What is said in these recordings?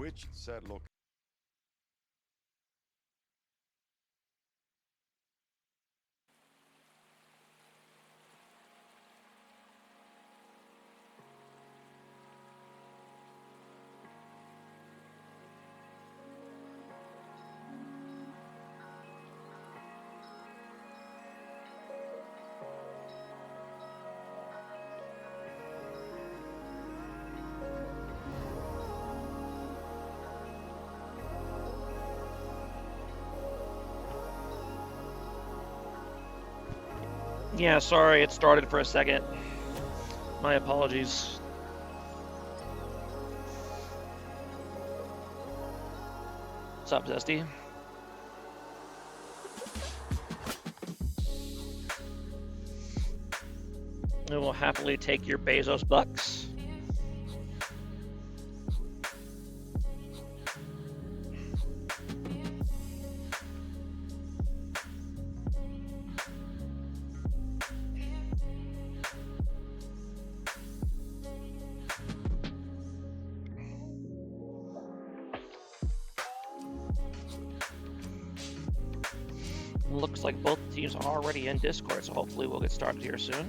which said location. Yeah, sorry, it started for a second. My apologies. What's up, Zesty? I will happily take your Bezos bucks. Looks like both teams are already in Discord, so hopefully we'll get started here soon.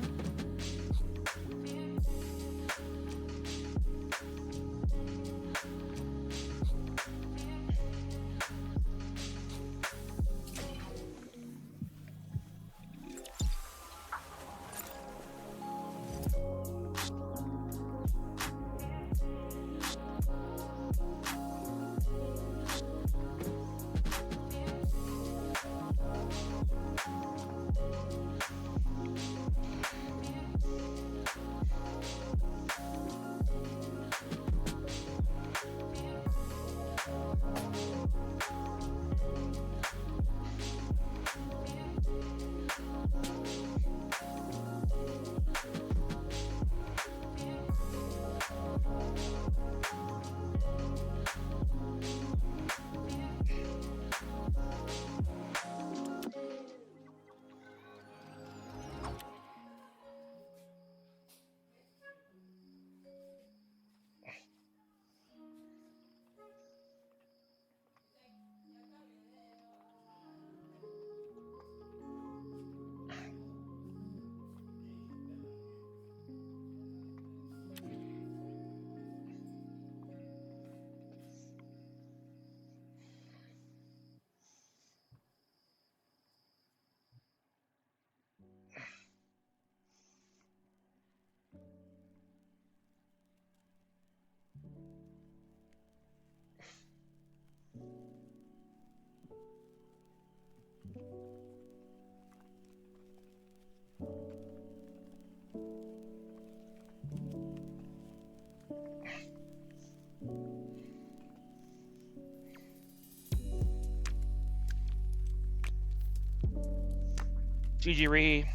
GG Ree.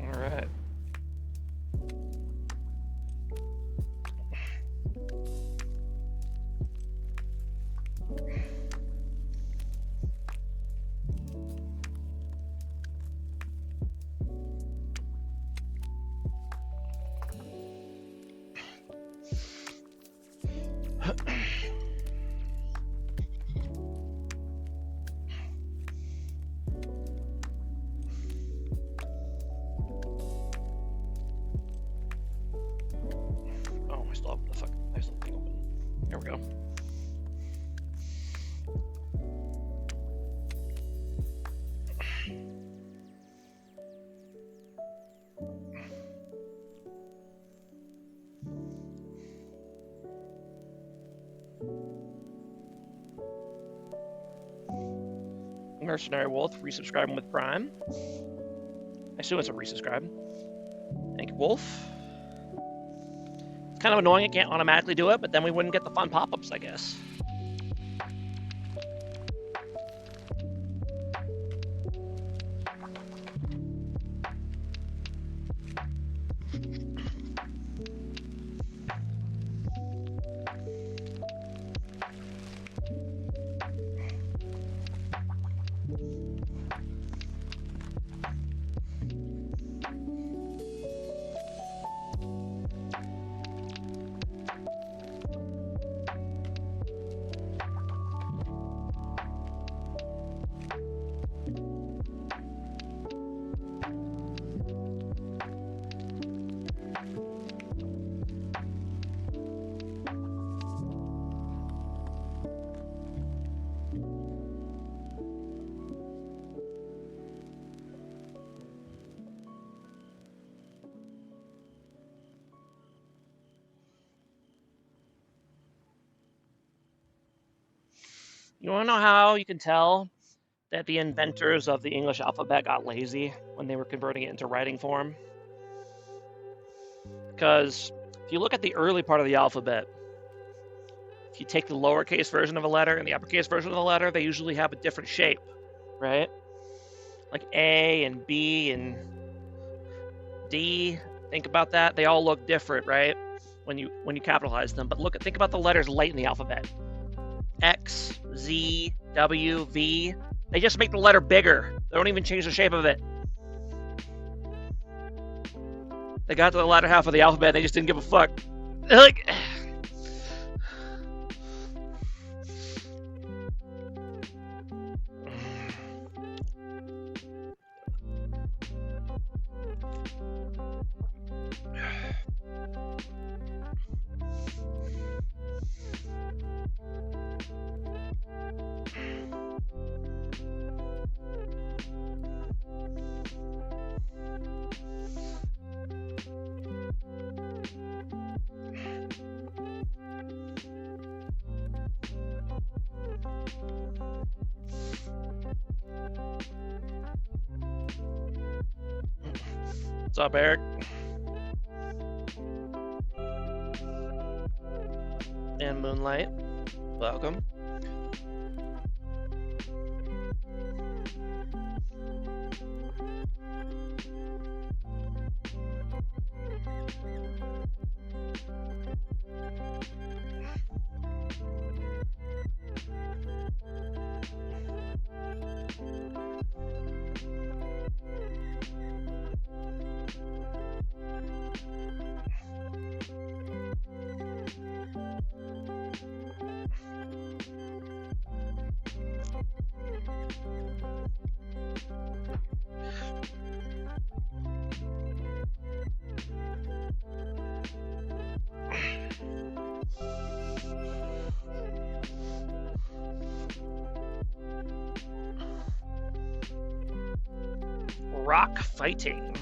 All right. There we go. Mercenary Wolf resubscribing with Prime. I assume it's a resubscribe. Thank you, Wolf. It's kind of annoying it can't automatically do it, but then we wouldn't get the fun pop-ups, I guess. You want to know how you can tell that the inventors of the English alphabet got lazy when they were converting it into writing form? Because if you look at the early part of the alphabet, if you take the lowercase version of a letter and the uppercase version of the letter, they usually have a different shape, right? Like A and B and D. Think about that. They all look different, right? When you capitalize them. But think about the letters late in the alphabet. X, Z, W, V. They just make the letter bigger. They don't even change the shape of it. They got to the latter half of the alphabet. They just didn't give a fuck. Like, what's up, Eric? And Moonlight, welcome. Rock fighting.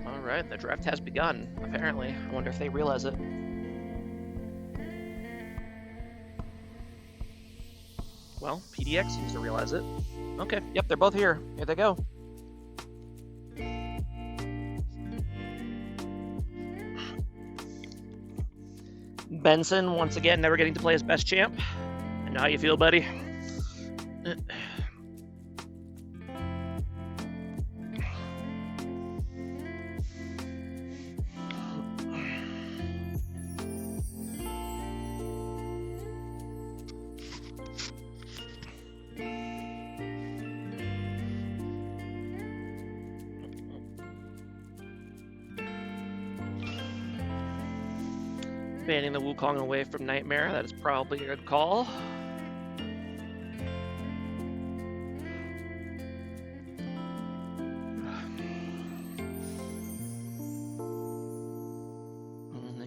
Alright, the draft has begun, apparently. I wonder if they realize it. Well, PDX seems to realize it. Okay, yep, they're both here. Here they go. Benson, once again, never getting to play his best champ. And know how you feel, buddy? Banning the Wukong away from Nightmare, that is probably a good call.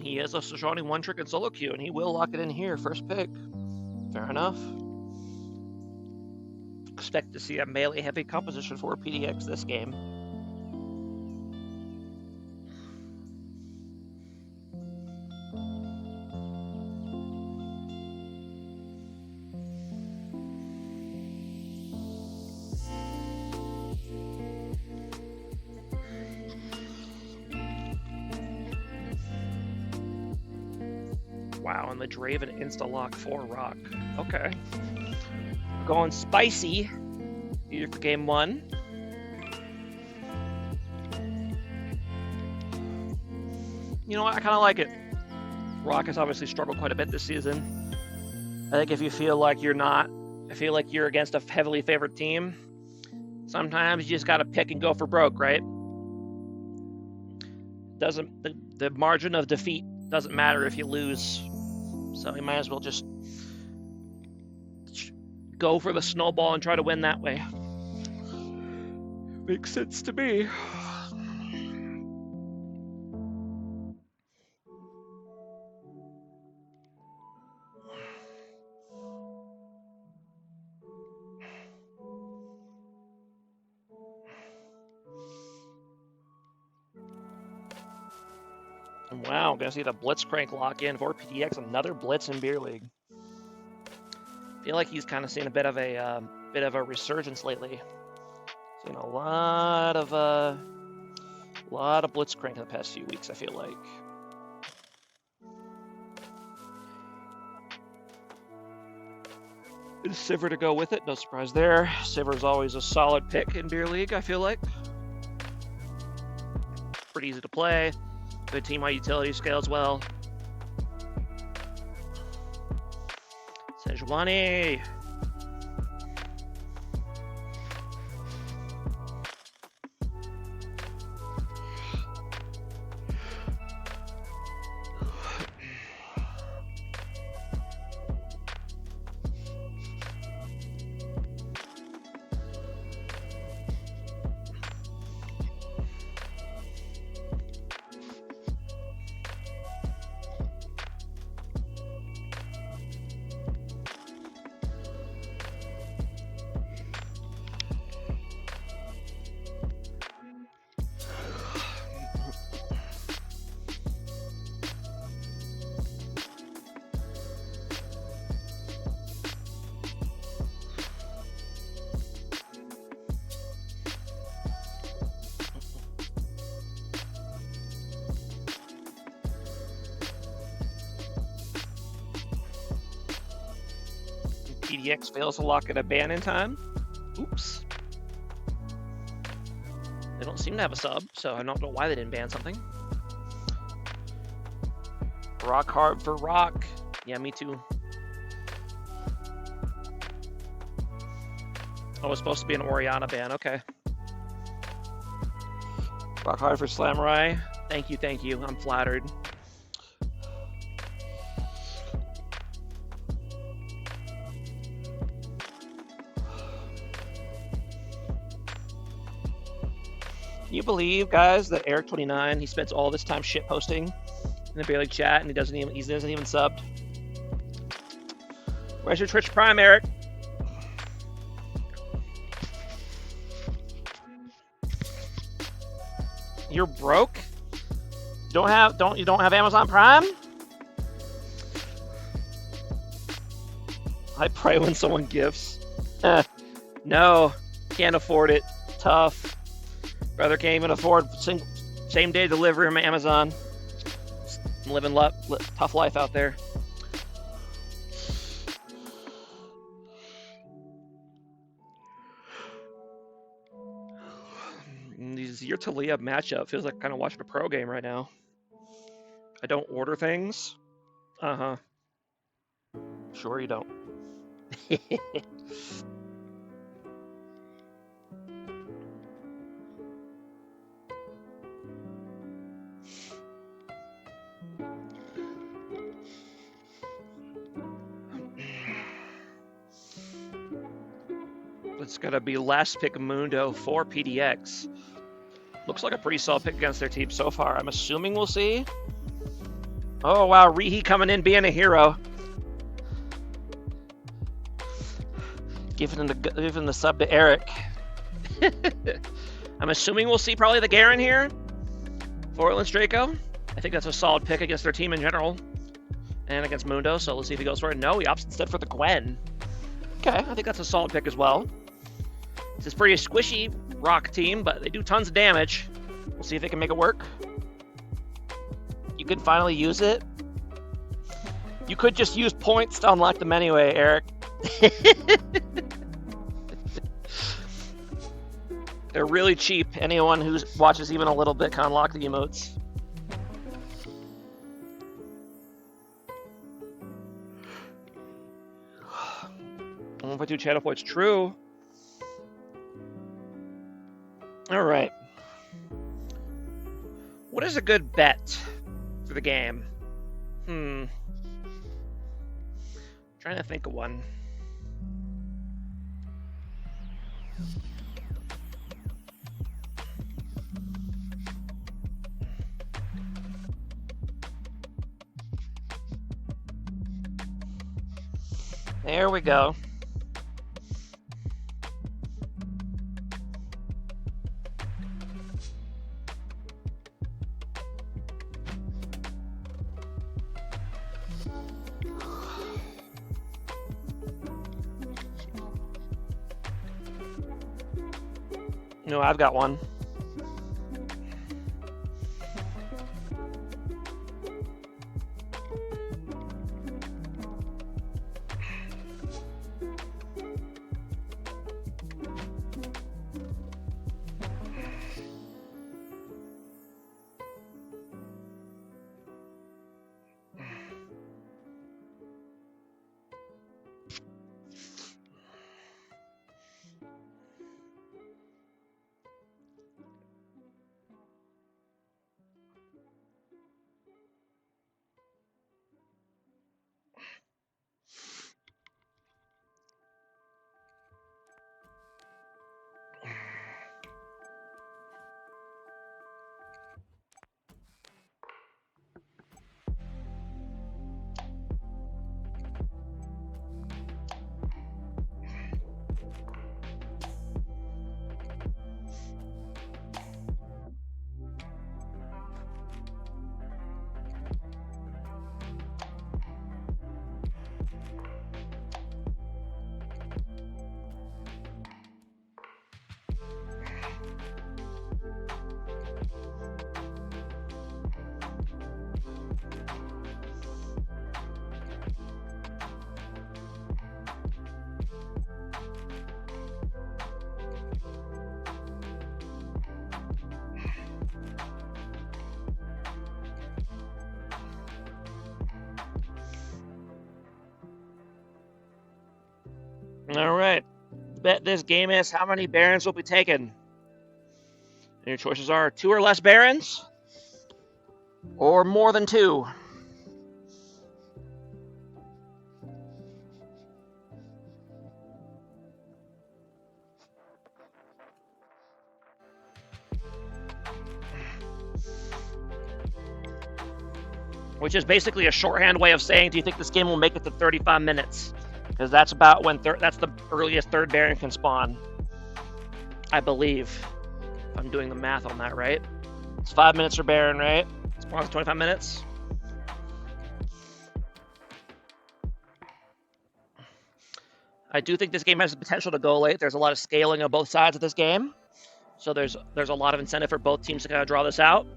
He has a Sejuani one-trick and solo queue, and he will lock it in here, first pick. Fair enough. Expect to see a melee-heavy composition for PDX this game. Wow, and the Draven insta-lock for Rock. Okay. We're going spicy here for game one. You know what? I kind of like it. Rock has obviously struggled quite a bit this season. I think if you feel like you're not, I feel like you're against a heavily favored team, sometimes you just got to pick and go for broke, right? The margin of defeat doesn't matter if you lose. So you might as well just go for the snowball and try to win that way. Makes sense to me. Wow, gonna see the Blitzcrank lock in for PDX, another blitz in Beer League. I feel like he's kind of seen a bit of a resurgence lately. Seen a lot of Blitzcrank in the past few weeks, I feel like. Is Sivir to go with it? No surprise there. Sivir's always a solid pick in Beer League, I feel like. Pretty easy to play. Good team-wide utility scales well. Sejuani. PDX fails to lock in a ban in time. Oops. They don't seem to have a sub, so I don't know why they didn't ban something. Rock hard for Rock. Yeah, me too. Oh, it's supposed to be an Orianna ban. Okay. Rock hard for Slamurai. Thank you, thank you. I'm flattered. Can you believe, guys, that Eric29, he spends all this time shit posting in the Beer League chat and he doesn't even subbed? Where's your Twitch Prime, Eric? You're broke? You don't have Amazon Prime? I pray when someone gifts. No, can't afford it. Tough. Brother can't even afford same day delivery from Amazon. I'm living tough life out there. your Talia matchup feels like kind of watching a pro game right now. I don't order things. Uh-huh. Sure you don't. It's going to be last pick Mundo for PDX. Looks like a pretty solid pick against their team so far. I'm assuming we'll see. Oh, wow. Rihi coming in being a hero. Giving the sub to Eric. I'm assuming we'll see probably the Garen here for Orlan's Draco. I think that's a solid pick against their team in general and against Mundo. So let's see if he goes for it. No, he opts instead for the Gwen. Okay, I think that's a solid pick as well. This is pretty squishy rock team, but they do tons of damage. We'll see if they can make it work. You could finally use it. You could just use points to unlock them anyway, Eric. They're really cheap. Anyone who watches even a little bit can unlock the emotes. I 1.2 channel points. True. All right. What is a good bet for the game? Trying to think of one. There we go. No, I've got one. All right. Bet this game is how many Barons will be taken. And your choices are 2 or less Barons, or more than 2. Which is basically a shorthand way of saying, do you think this game will make it to 35 minutes? Because that's about when that's the earliest third Baron can spawn. I believe. If I'm doing the math on that right. It's 5 minutes for Baron, right? Spawns 25 minutes. I do think this game has the potential to go late. There's a lot of scaling on both sides of this game. So there's a lot of incentive for both teams to kind of draw this out.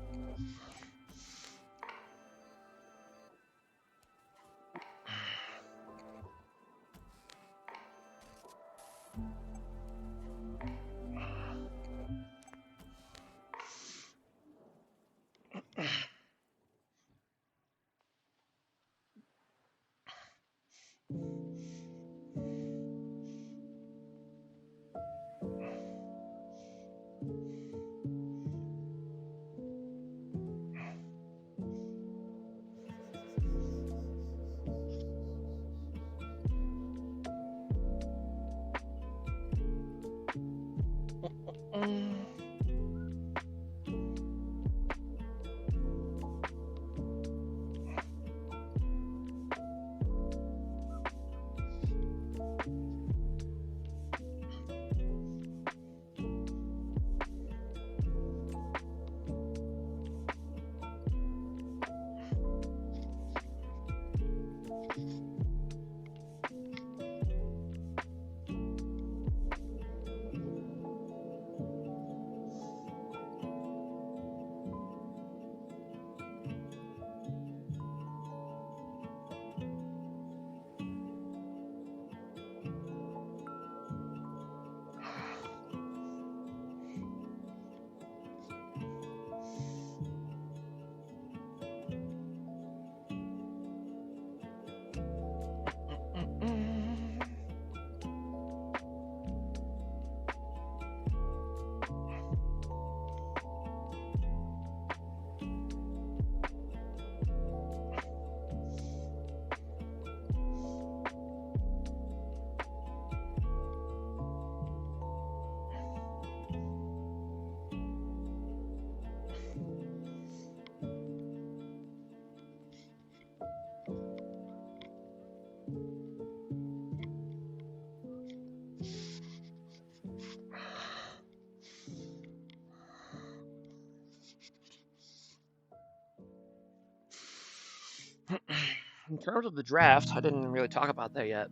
In terms of the draft, I didn't really talk about that yet.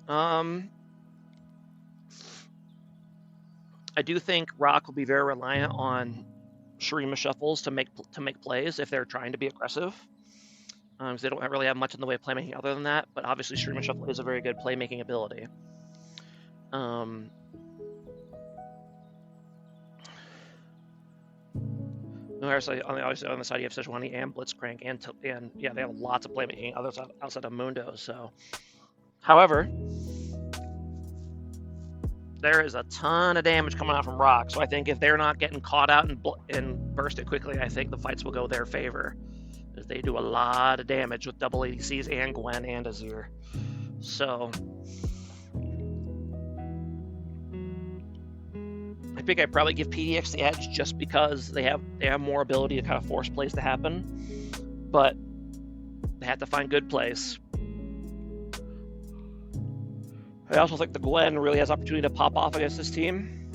I do think Rock will be very reliant on Shurima shuffles to make plays if they're trying to be aggressive. Because they don't really have much in the way of playmaking other than that. But obviously, Shurima shuffle is a very good playmaking ability. Obviously, on the side, you have Sejuani and Blitzcrank, and yeah, they have lots of playmaking outside of Mundo. So, however, there is a ton of damage coming out from Rock. So I think if they're not getting caught out and bursted quickly, I think the fights will go their favor, as they do a lot of damage with double ADCs and Gwen and Azir. So I think I'd probably give PDX the edge just because they have more ability to kind of force plays to happen, but they have to find good plays. I also think the Gwen really has opportunity to pop off against this team.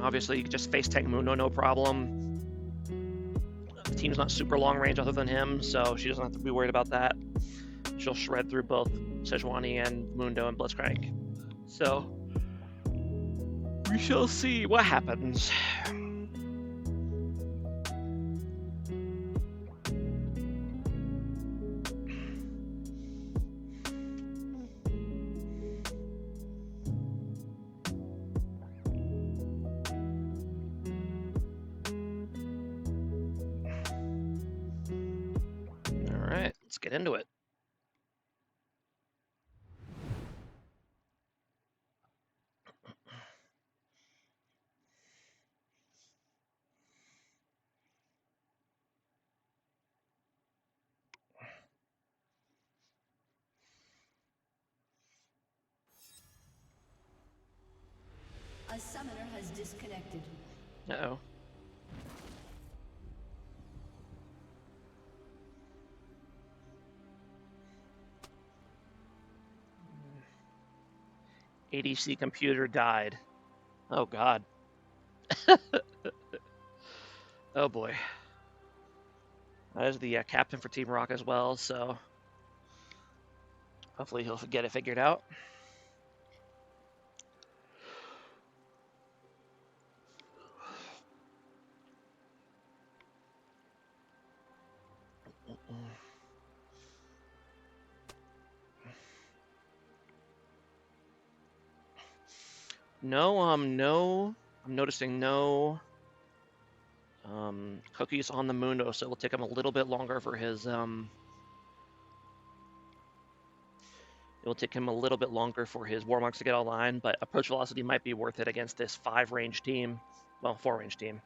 Obviously, you can just face tank Mundo, no problem. The team's not super long range other than him, so she doesn't have to be worried about that. She'll shred through both Sejuani and Mundo and Blitzcrank. So we shall see what happens. All right, let's get into it. A summoner has disconnected. Uh-oh. ADC computer died. Oh, God. Oh, boy. That is the captain for Team Rock as well, so hopefully he'll get it figured out. No, I'm noticing no cookies on the Mundo, so it'll take him a little bit longer for his will take him a little bit longer for his Warmonks to get online, but approach velocity might be worth it against this 5-range team. Well, 4-range team.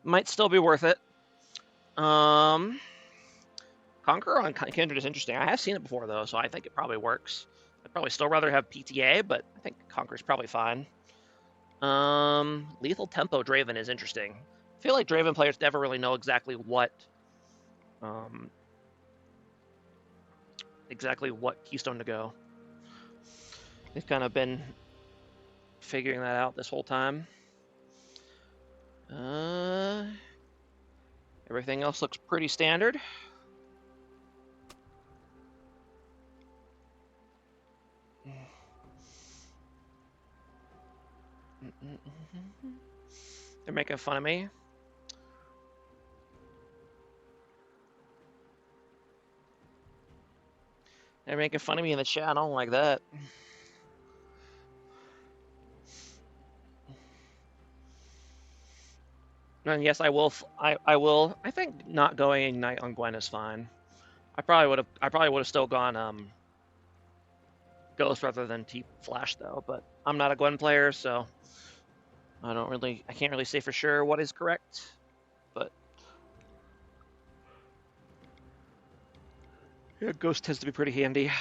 Might still be worth it. Conqueror on Kindred is interesting. I have seen it before, though, so I think it probably works. I'd probably still rather have PTA, but I think Conqueror's probably fine. Lethal Tempo Draven is interesting. I feel like Draven players never really know exactly what keystone to go. They've kind of been figuring that out this whole time. Everything else looks pretty standard. They're making fun of me. They're making fun of me in the chat. I don't like that. And yes, I will. I will. I think not going Ignite on Gwen is fine. I probably would have still gone Ghost rather than T-Flash though. But I'm not a Gwen player, so I can't really say for sure what is correct. But yeah, Ghost tends to be pretty handy.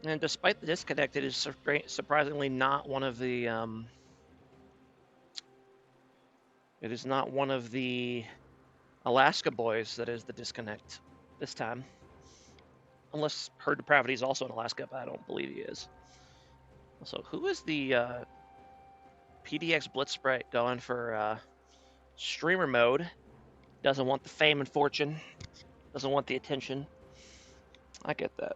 And despite the disconnect, it is surprisingly not one of the. It is not one of the Alaska boys that is the disconnect this time. Unless Herd Depravity is also in Alaska, but I don't believe he is. So who is the PDX Blitz Sprite going for streamer mode? Doesn't want the fame and fortune. Doesn't want the attention. I get that.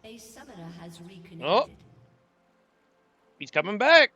A summoner has reconnected. Oh, he's coming back.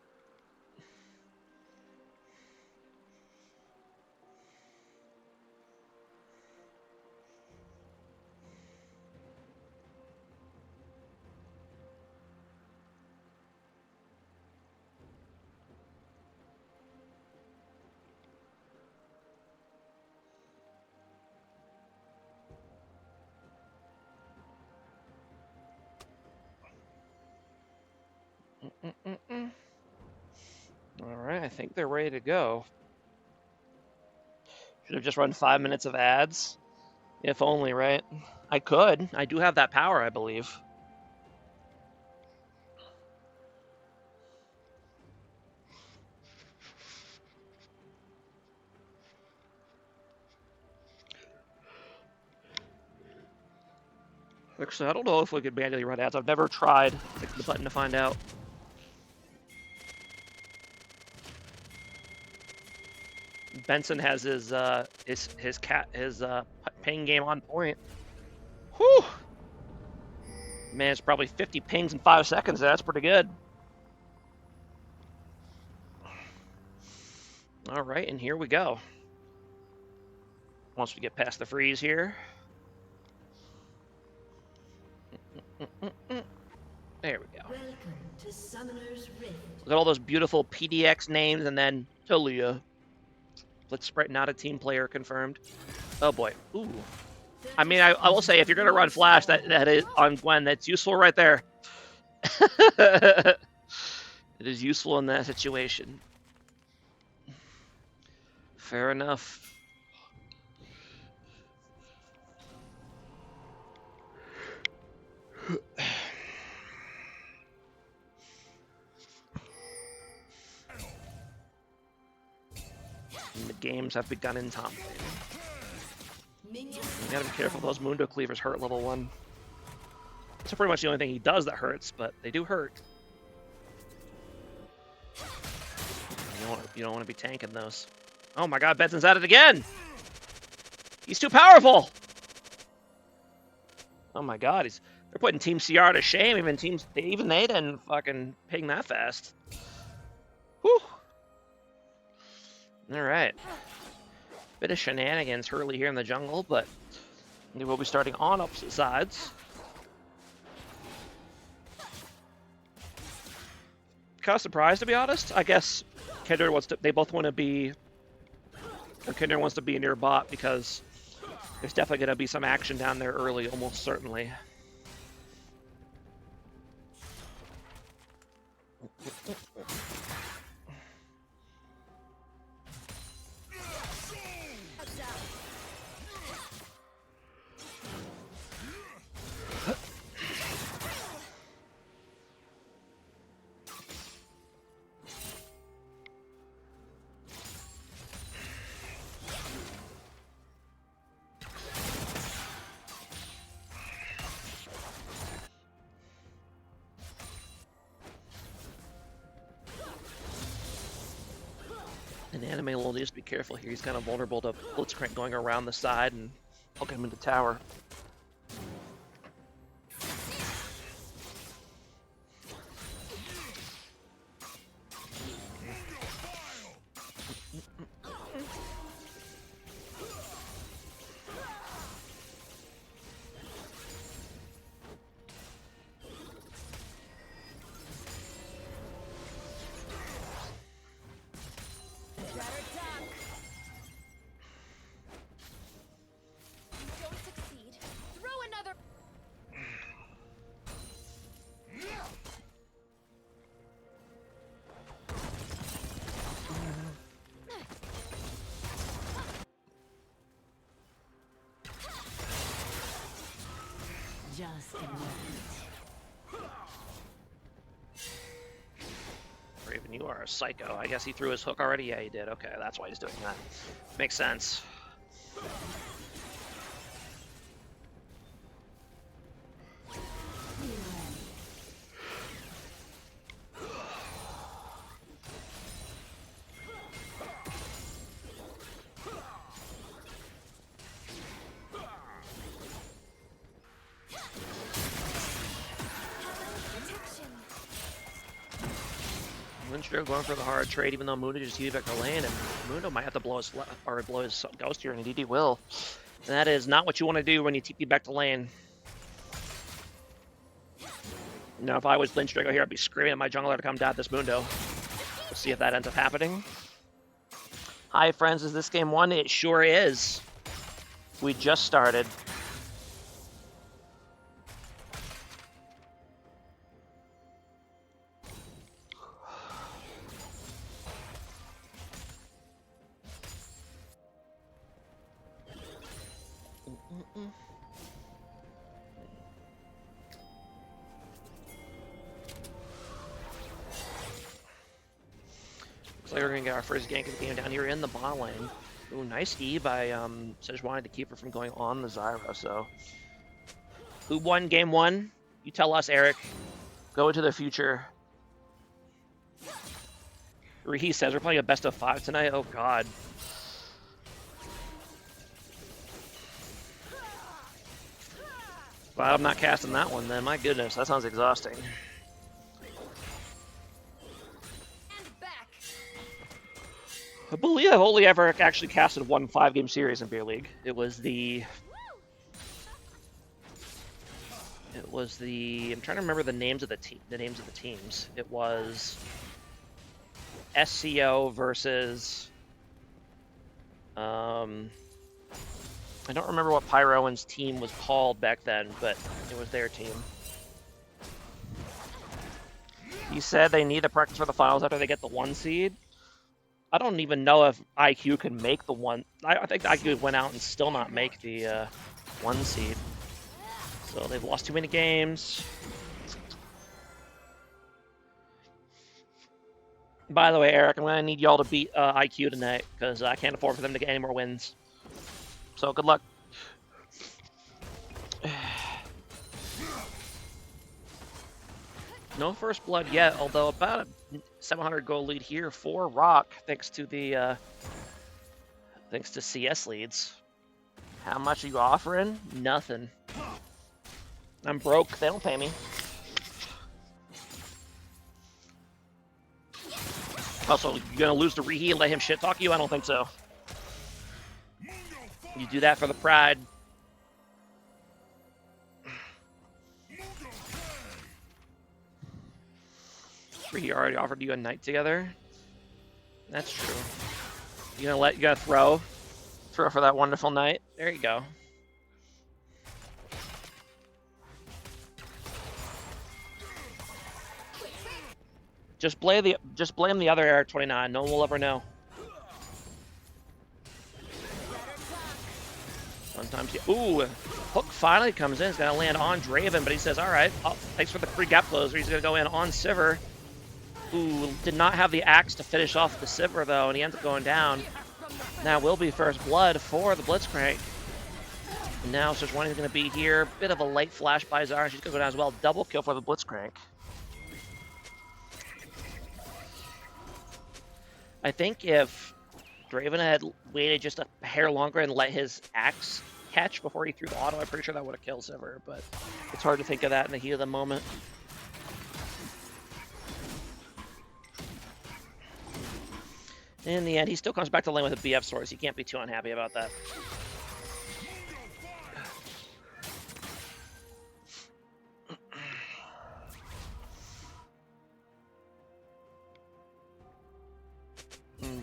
All right, I think they're ready to go. Should have just run 5 minutes of ads. If only, right? I could. I do have that power, I believe. Actually, I don't know if we could manually run ads. I've never tried. Click the button to find out. Benson has his ping game on point. Whew! Man, it's probably 50 pings in 5 seconds. That's pretty good. All right, and here we go. Once we get past the freeze here. There we go. Welcome to Summoner's Rift. Look at all those beautiful PDX names, and then Talia. Let's spread not a team player confirmed. Oh boy. Ooh. I mean, I will say, if you're gonna run Flash, that is on Gwen, that's useful right there. It is useful in that situation. Fair enough. And the games have begun in top lane. You gotta be careful, those Mundo Cleavers hurt level 1. It's pretty much the only thing he does that hurts, but they do hurt. You don't want to be tanking those. Oh my god, Benson's at it again! He's too powerful! Oh my god, they're putting Team CR to shame. Even they didn't fucking ping that fast. Whew. Alright. Bit of shenanigans early here in the jungle, but they will be starting on opposite sides. Kind of surprised, to be honest. I guess Kindred they both want to be, or Kindred wants to be near bot because there's definitely going to be some action down there early, almost certainly. And Anime will just be careful here. He's kind of vulnerable to Blitzcrank going around the side and hooking him into tower. Just Raven, you are a psycho. I guess he threw his hook already? Yeah, he did. Okay, that's why he's doing that. Makes sense. Lynchburg going for the hard trade, even though Mundo just TP back to lane, and Mundo might have to blow his ghost here, and indeed he will. And that is not what you want to do when you TP back to lane. Now, if I was Lynchburg here, I'd be screaming at my jungler to come down this Mundo. We'll see if that ends up happening. Hi, friends. Is this game won? It sure is. We just started. Looks like we're gonna get our first gank of the game down here in the bot lane. Ooh, nice E by Sejuani to keep her from going on the Zyra. So, who won game one? You tell us, Eric. Go into the future. He says we're playing a best of 5 tonight. Oh God. Glad I'm not casting that one then. My goodness, that sounds exhausting. I believe I've only ever actually casted one 5-game series in Beer League. It was the... I'm trying to remember the names of the teams. It was SCO versus... I don't remember what Pyroan's team was called back then, but it was their team. He said they need to practice for the finals after they get the 1 seed. I don't even know if IQ can make the 1. I think IQ went out and still not make the 1 seed. So they've lost too many games. By the way, Eric, I'm going to need y'all to beat IQ tonight, because I can't afford for them to get any more wins. So good luck. No first blood yet, although about a 700 gold lead here for Rock, thanks to the CS leads. How much are you offering? Nothing. I'm broke. They don't pay me. Also, you gonna lose to Rihi and let him shit talk you? I don't think so. You do that for the pride. Rihi already offered you a night together. That's true. You gotta throw for that wonderful night. There you go. Just blame the other Eric 29. No one will ever know. Sometimes, ooh, Hook finally comes in. He's gonna land on Draven, but he says, "All right, thanks for the free gap closer." He's gonna go in on Sivir. Ooh, did not have the axe to finish off the Sivir though, and he ends up going down. Now will be first blood for the Blitzcrank. Now Sejuani's gonna be here. Bit of a late flash by Zara. She's gonna go down as well. Double kill for the Blitzcrank. I think if Draven had waited just a hair longer and let his axe catch before he threw the auto, I'm pretty sure that would have killed Sivir, but it's hard to think of that in the heat of the moment. In the end, he still comes back to lane with a BF sword, so you can't be too unhappy about that.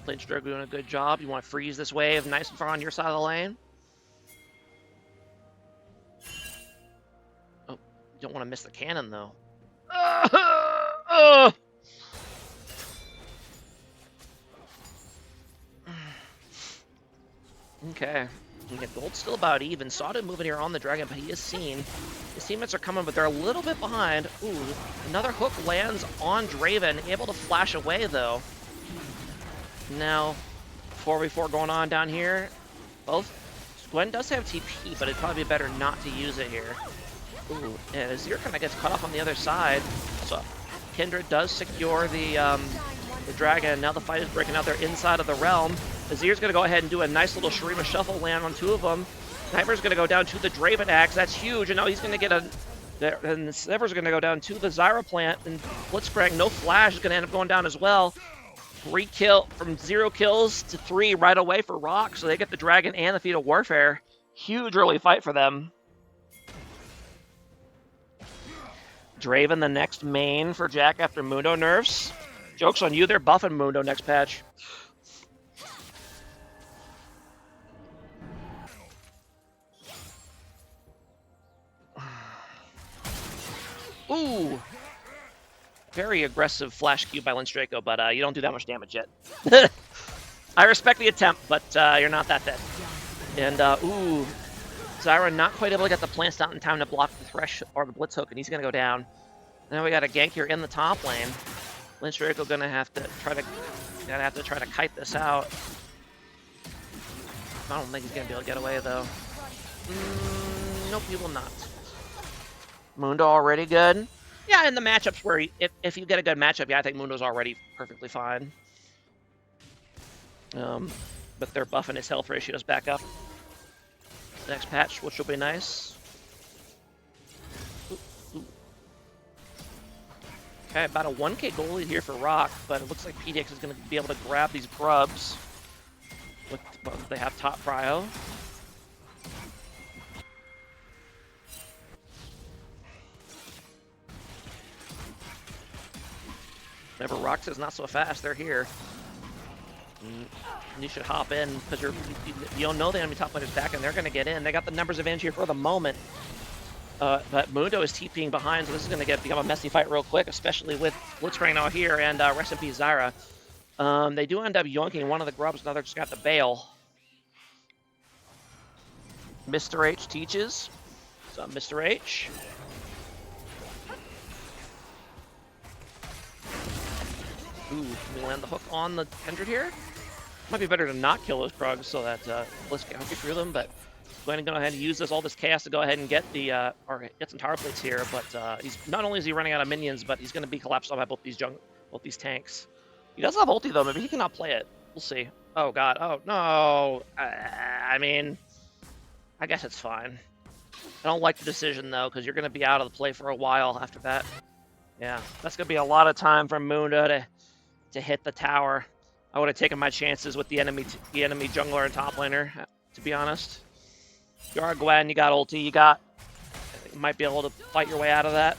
Blade Stroke doing a good job. You want to freeze this wave nice and far on your side of the lane. Oh, you don't want to miss the cannon, though. Okay. Yeah, Gold's still about even. Saw him moving here on the dragon, but he is seen. His teammates are coming, but they're a little bit behind. Ooh, another hook lands on Draven. Able to flash away, though. Now, 4v4 going on down here. Gwen does have TP, but it'd probably be better not to use it here. Ooh, and Azir kind of gets cut off on the other side. So Kindred does secure the dragon. Now the fight is breaking out there inside of the realm. Azir's going to go ahead and do a nice little Shurima shuffle land on two of them. Sniper's going to go down to the Draven Axe. That's huge. And now he's going to get a... And Sniper's going to go down to the Zyra plant. And Blitzcrank, no flash, is going to end up going down as well. 3 kill from 0 kills to 3 right away for Rock, so they get the dragon and the Feat of Warfare. Huge early fight for them. Draven, the next main for Jack after Mundo nerfs. Joke's on you, they're buffing Mundo next patch. Ooh! Very aggressive flash Q by Lynch Draco, but you don't do that much damage yet. I respect the attempt, but you're not that dead. And, ooh, Zyra not quite able to get the plants out in time to block the Thresh or the Blitz Hook, and he's going to go down. Now we got a gank here in the top lane. Lynch Draco gonna have to try to kite this out. I don't think he's gonna be able to get away though. Nope, he will not. Mundo already good. Yeah, in the matchups where if you get a good matchup, yeah, I think Mundo's already perfectly fine. But they're buffing his health ratios back up. Next patch, which will be nice. Okay, about a 1k goal lead here for Rock, but it looks like PDX is going to be able to grab these grubs. They have top prio. Remember, Rock says not so fast, they're here. And you should hop in, because you don't know the enemy top laner's back, and they're going to get in. They got the numbers advantage here for the moment. But Mundo is TPing behind, so this is going to become a messy fight real quick, especially with Blitzcrank now here, and rest in peace, Zyra. They do end up yoinking one of the grubs, another just got the bail. Mr. H teaches. What's up, Mr. H? Ooh, can we land the hook on the Kindred here? Might be better to not kill those Krugs so that Blitz can't get through them, but Going to go ahead and use all this chaos to go ahead and get the or get some tower plates here. But he's not only is he running out of minions, but he's going to be collapsed on by both these tanks. He does have ulti though. Maybe he cannot play it. We'll see. Oh god. Oh no. I mean, I guess it's fine. I don't like the decision though, because you're going to be out of the play for a while after that. Yeah, that's going to be a lot of time for Mundo to hit the tower. I would have taken my chances with the enemy jungler and top laner, to be honest. You are Gwen, you got ulti, you might be able to fight your way out of that.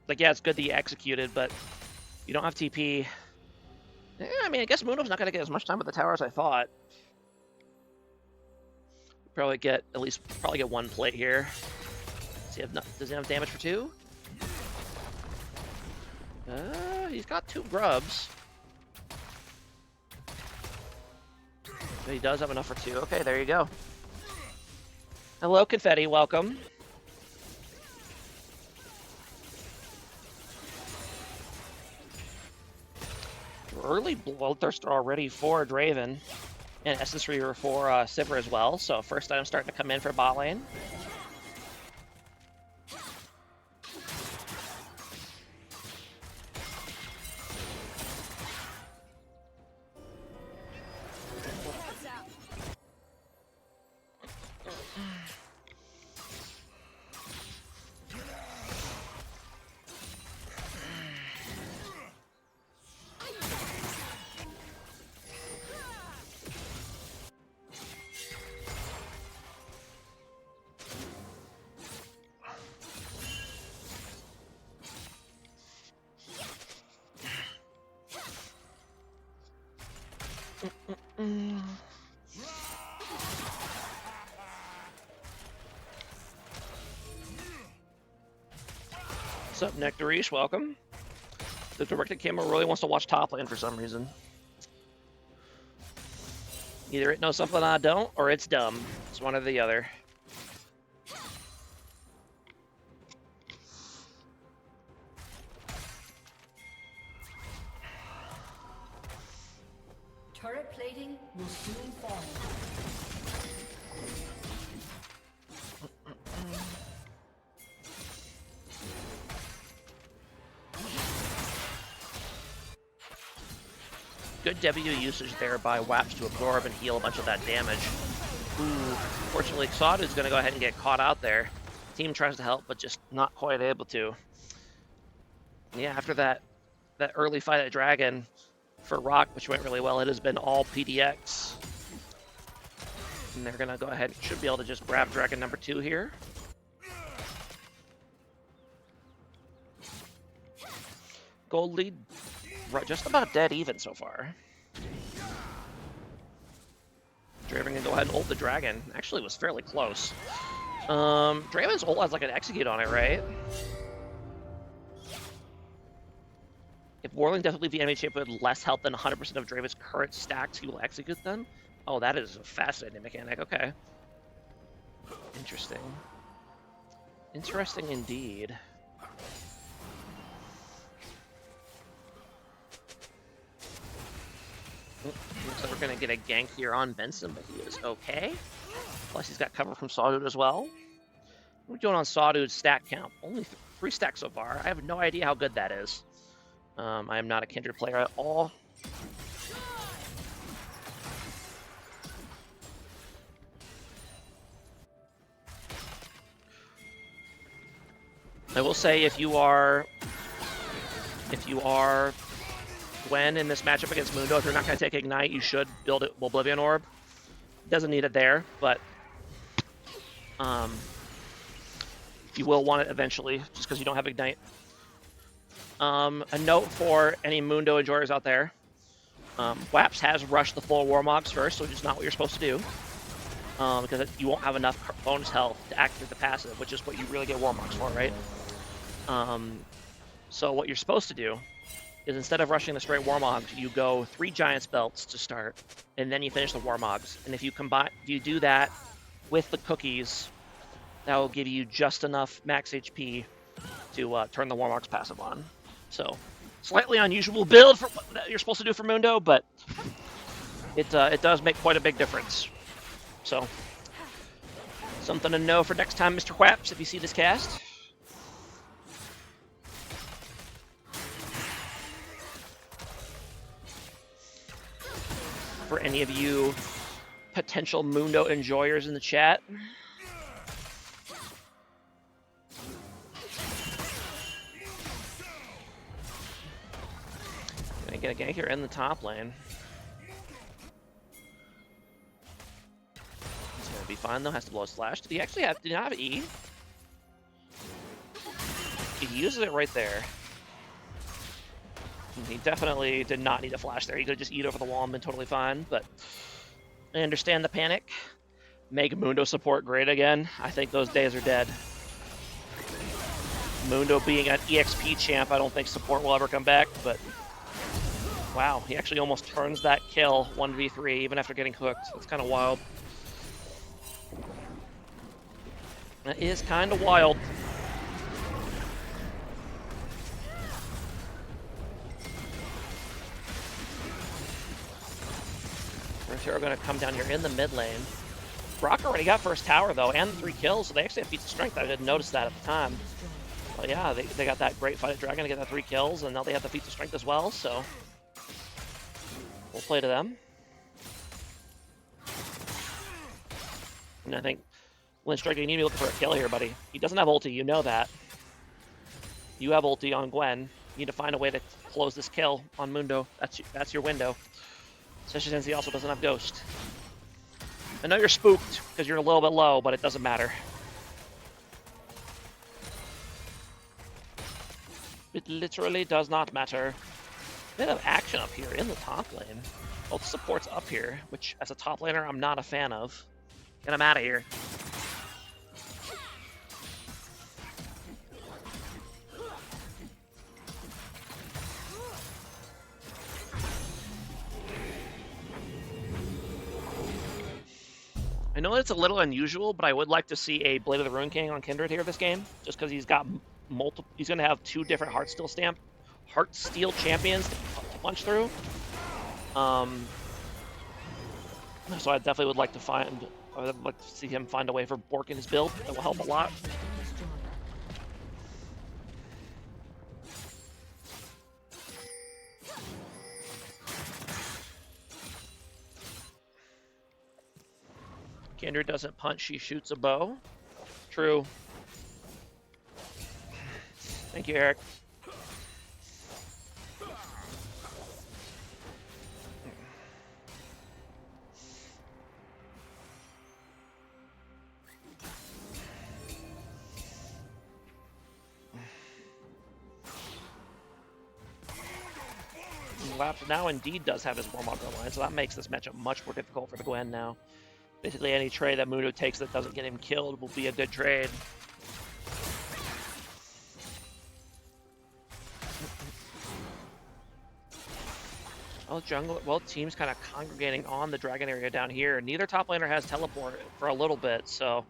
Like, yeah, it's good that you executed, but you don't have TP. Yeah, I mean, I guess Mundo's not going to get as much time with the tower as I thought. Probably get one plate here. Does he have damage for 2? He's got 2 grubs. But he does have enough for 2. Okay, there you go. Hello, Confetti. Welcome. Early Bloodthirster already for Draven. And Essence Reaver for Sivir as well. So first item starting to come in for bot lane. What's up, Nectarish? Welcome. The directed camera really wants to watch top lane for some reason. Either it knows something I don't, or it's dumb. It's one or the other. Turret plating will soon fall. Good W usage there by Waps to absorb and heal a bunch of that damage. Ooh, fortunately, Xadu's going to go ahead and get caught out there. Team tries to help, but just not quite able to. Yeah, after that early fight at Dragon for Rock, which went really well, it has been all PDX. And they're going to go ahead, should be able to just grab Dragon number 2 here. Gold lead, just about dead even so far. Draven can go ahead and ult the Dragon. Actually, it was fairly close. Draven's ult has like an execute on it, right? If Warling doesn't leave the enemy champion with less health than 100% of Draven's current stacks, he will execute them? Oh, that is a fascinating mechanic. Okay. Interesting. Interesting indeed. Looks like we're going to get a gank here on Benson, but he is okay. Plus, he's got cover from Sawdude as well. What are we doing on Sawdude's stack count? Only 3 stacks so far. I have no idea how good that is. I am not a Kindred player at all. I will say if you are Gwen in this matchup against Mundo, if you're not going to take Ignite, you should build it Oblivion Orb. Doesn't need it there, but you will want it eventually, just because you don't have Ignite. A note for any Mundo enjoyers out there. Waps has rushed the full Warmogs first, which is not what you're supposed to do. Because you won't have enough bonus health to activate the passive, which is what you really get Warmogs for, right? So what you're supposed to do is instead of rushing the straight Warmogs, you go 3 Giant's Belts to start, and then you finish the Warmogs. And if you do that with the cookies, that will give you just enough max HP to turn the Warmogs passive on. So, slightly unusual build for what you're supposed to do for Mundo, but it does make quite a big difference. So, Something to know for next time, Mr. Whaps, if you see this cast. For any of you potential Mundo enjoyers in the chat. Gonna get a gank here in the top lane. He's gonna be fine though, has to blow a slash. Did he actually have, did he not have E? He uses it right there. He definitely did not need a flash there. He could just eat over the wall and been totally fine, but I understand the panic. Make Mundo support great again. I think those days are dead. Mundo being an EXP champ, I don't think support will ever come back, but wow, he actually almost turns that kill 1v3 even after getting hooked. That's kind of wild. That is kind of wild. Are going to come down here in the mid lane. Brock already got first tower though, and 3 kills, so they actually have feats of strength. I didn't notice that at the time. But yeah, they got that great fight at Dragon to get that 3 kills, and now they have the feats of strength as well, so we'll play to them. And I think Lynchstrike, you need to be looking for a kill here, buddy. He doesn't have ulti, you know that. You have ulti on Gwen. You need to find a way to close this kill on Mundo. That's your window. Especially since he also doesn't have Ghost. I know you're spooked because you're a little bit low, but it doesn't matter. It literally does not matter. Bit of action up here in the top lane. Both supports up here, which as a top laner I'm not a fan of. Get him out of here. I know it's a little unusual, but I would like to see a Blade of the Ruin King on Kindred here this game, just because he's got multiple. He's going to have 2 different Heartsteel champions to punch through. So I definitely would like to see him find a way for Bork in his build. That will help a lot. Kindred doesn't punch, she shoots a bow. True. Thank you, Eric. Now indeed does have his warm-up line, so that makes this matchup much more difficult for the Gwen now. Basically, any trade that Mundo takes that doesn't get him killed will be a good trade. Well, team's kind of congregating on the Dragon area down here. Neither top laner has teleport for a little bit, so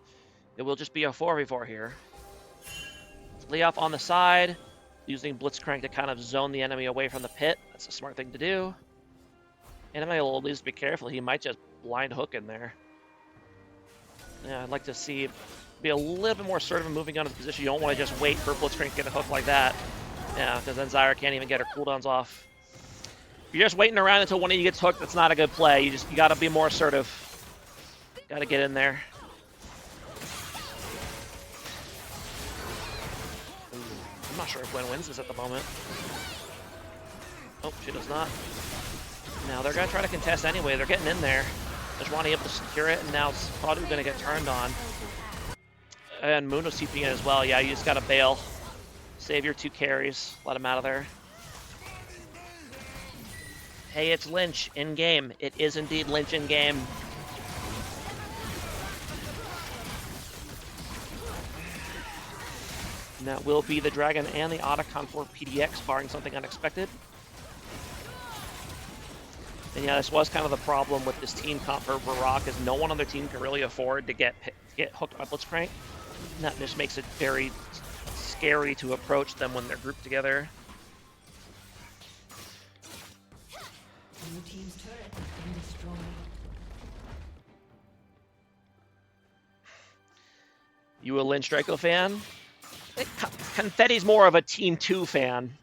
it will just be a 4v4 here. Leof on the side, using Blitzcrank to kind of zone the enemy away from the pit. That's a smart thing to do. Enemy will at least be careful. He might just blind hook in there. Yeah, I'd like to see be a little bit more assertive in moving on to the position. You don't want to just wait for Blitzcrank to get a hook like that. Yeah, because then Zyra can't even get her cooldowns off. If you're just waiting around until one of you gets hooked, that's not a good play. You got to be more assertive. Got to get in there. I'm not sure if Gwen wins this at the moment. Oh, she does not. Now they're going to try to contest anyway. They're getting in there. Just want to be able to secure it, and now it's probably going to get turned on. And Mundo's TPing in as well. Yeah, you just got to bail. Save your 2 carries. Let him out of there. Hey, it's Lynch in-game. It is indeed Lynch in-game. And that will be the Dragon and the Otacon for PDX, barring something unexpected. And yeah, this was kind of the problem with this team comp for Varrock, is no one on their team can really afford to get hooked by Blitzcrank. And that just makes it very scary to approach them when they're grouped together. Blue team's turret has been destroyed. You a Lynch Draco fan? Confetti's more of a Team 2 fan.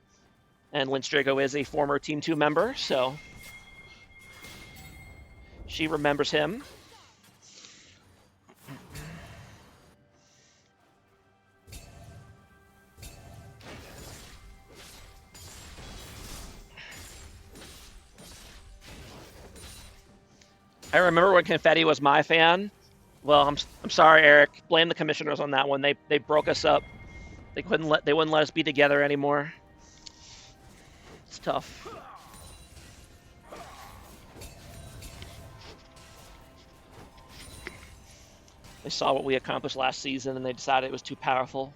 And Lynch Draco is a former Team 2 member, so she remembers him. I remember when Confetti was my fan. Well, I'm sorry, Eric. Blame the commissioners on that one. They broke us up. They wouldn't let us be together anymore. It's tough. They saw what we accomplished last season and they decided it was too powerful.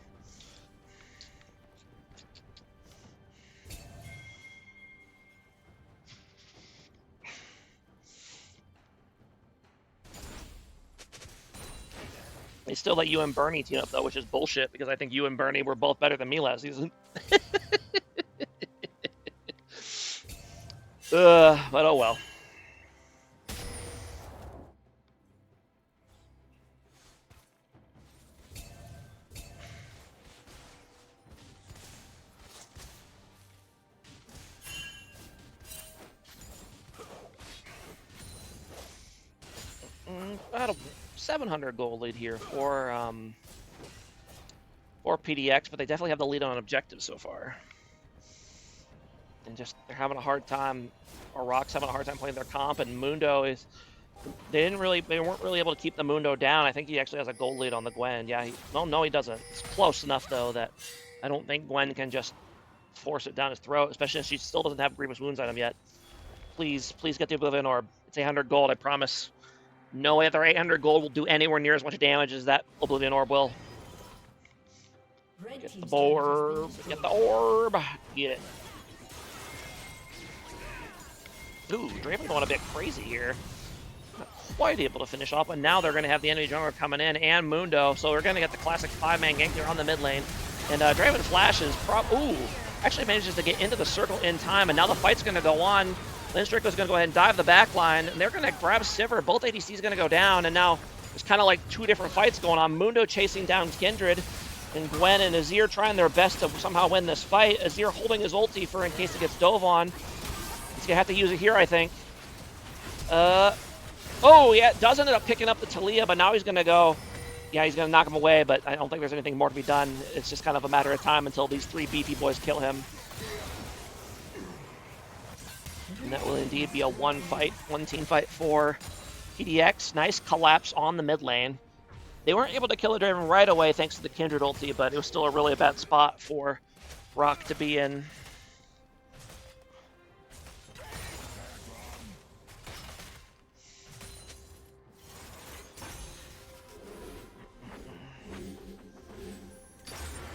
They still let you and Bernie team up though, which is bullshit because I think you and Bernie were both better than me last season. But oh well. About a 700 gold lead here for PDX, but they definitely have the lead on objectives so far. And just they're having a hard time, or Rock's having a hard time playing their comp, and Mundo is. They weren't really able to keep the Mundo down. I think he actually has a gold lead on the Gwen. Yeah, no, he doesn't. It's close enough though that I don't think Gwen can just force it down his throat, especially since she still doesn't have Grievous Wounds on him yet. Please get the Oblivion Orb. It's 800 gold, I promise. No other 800 gold will do anywhere near as much damage as that Oblivion Orb will. Get the orb. Get the orb. Get it. Ooh, Draven going a bit crazy here. Not quite able to finish off, but now they're going to have the enemy jungler coming in and Mundo, so we're going to get the classic 5-man gank there on the mid lane. And Draven flashes. Actually manages to get into the circle in time, and now the fight's going to go on. Lynch Draco's going to go ahead and dive the back line, and they're going to grab Sivir. Both ADCs going to go down, and now there's kind of like two different fights going on. Mundo chasing down Kindred, and Gwen and Azir trying their best to somehow win this fight. Azir holding his ulti for in case it gets dove on. He's going to have to use it here, I think. Oh, yeah, does ended up picking up the Talia, but now he's going to go. Yeah, he's going to knock him away, but I don't think there's anything more to be done. It's just kind of a matter of time until these three beefy boys kill him. And that will indeed be a one team fight for PDX. Nice collapse on the mid lane. They weren't able to kill a Draven right away thanks to the Kindred ulti, but it was still a really bad spot for Rock to be in.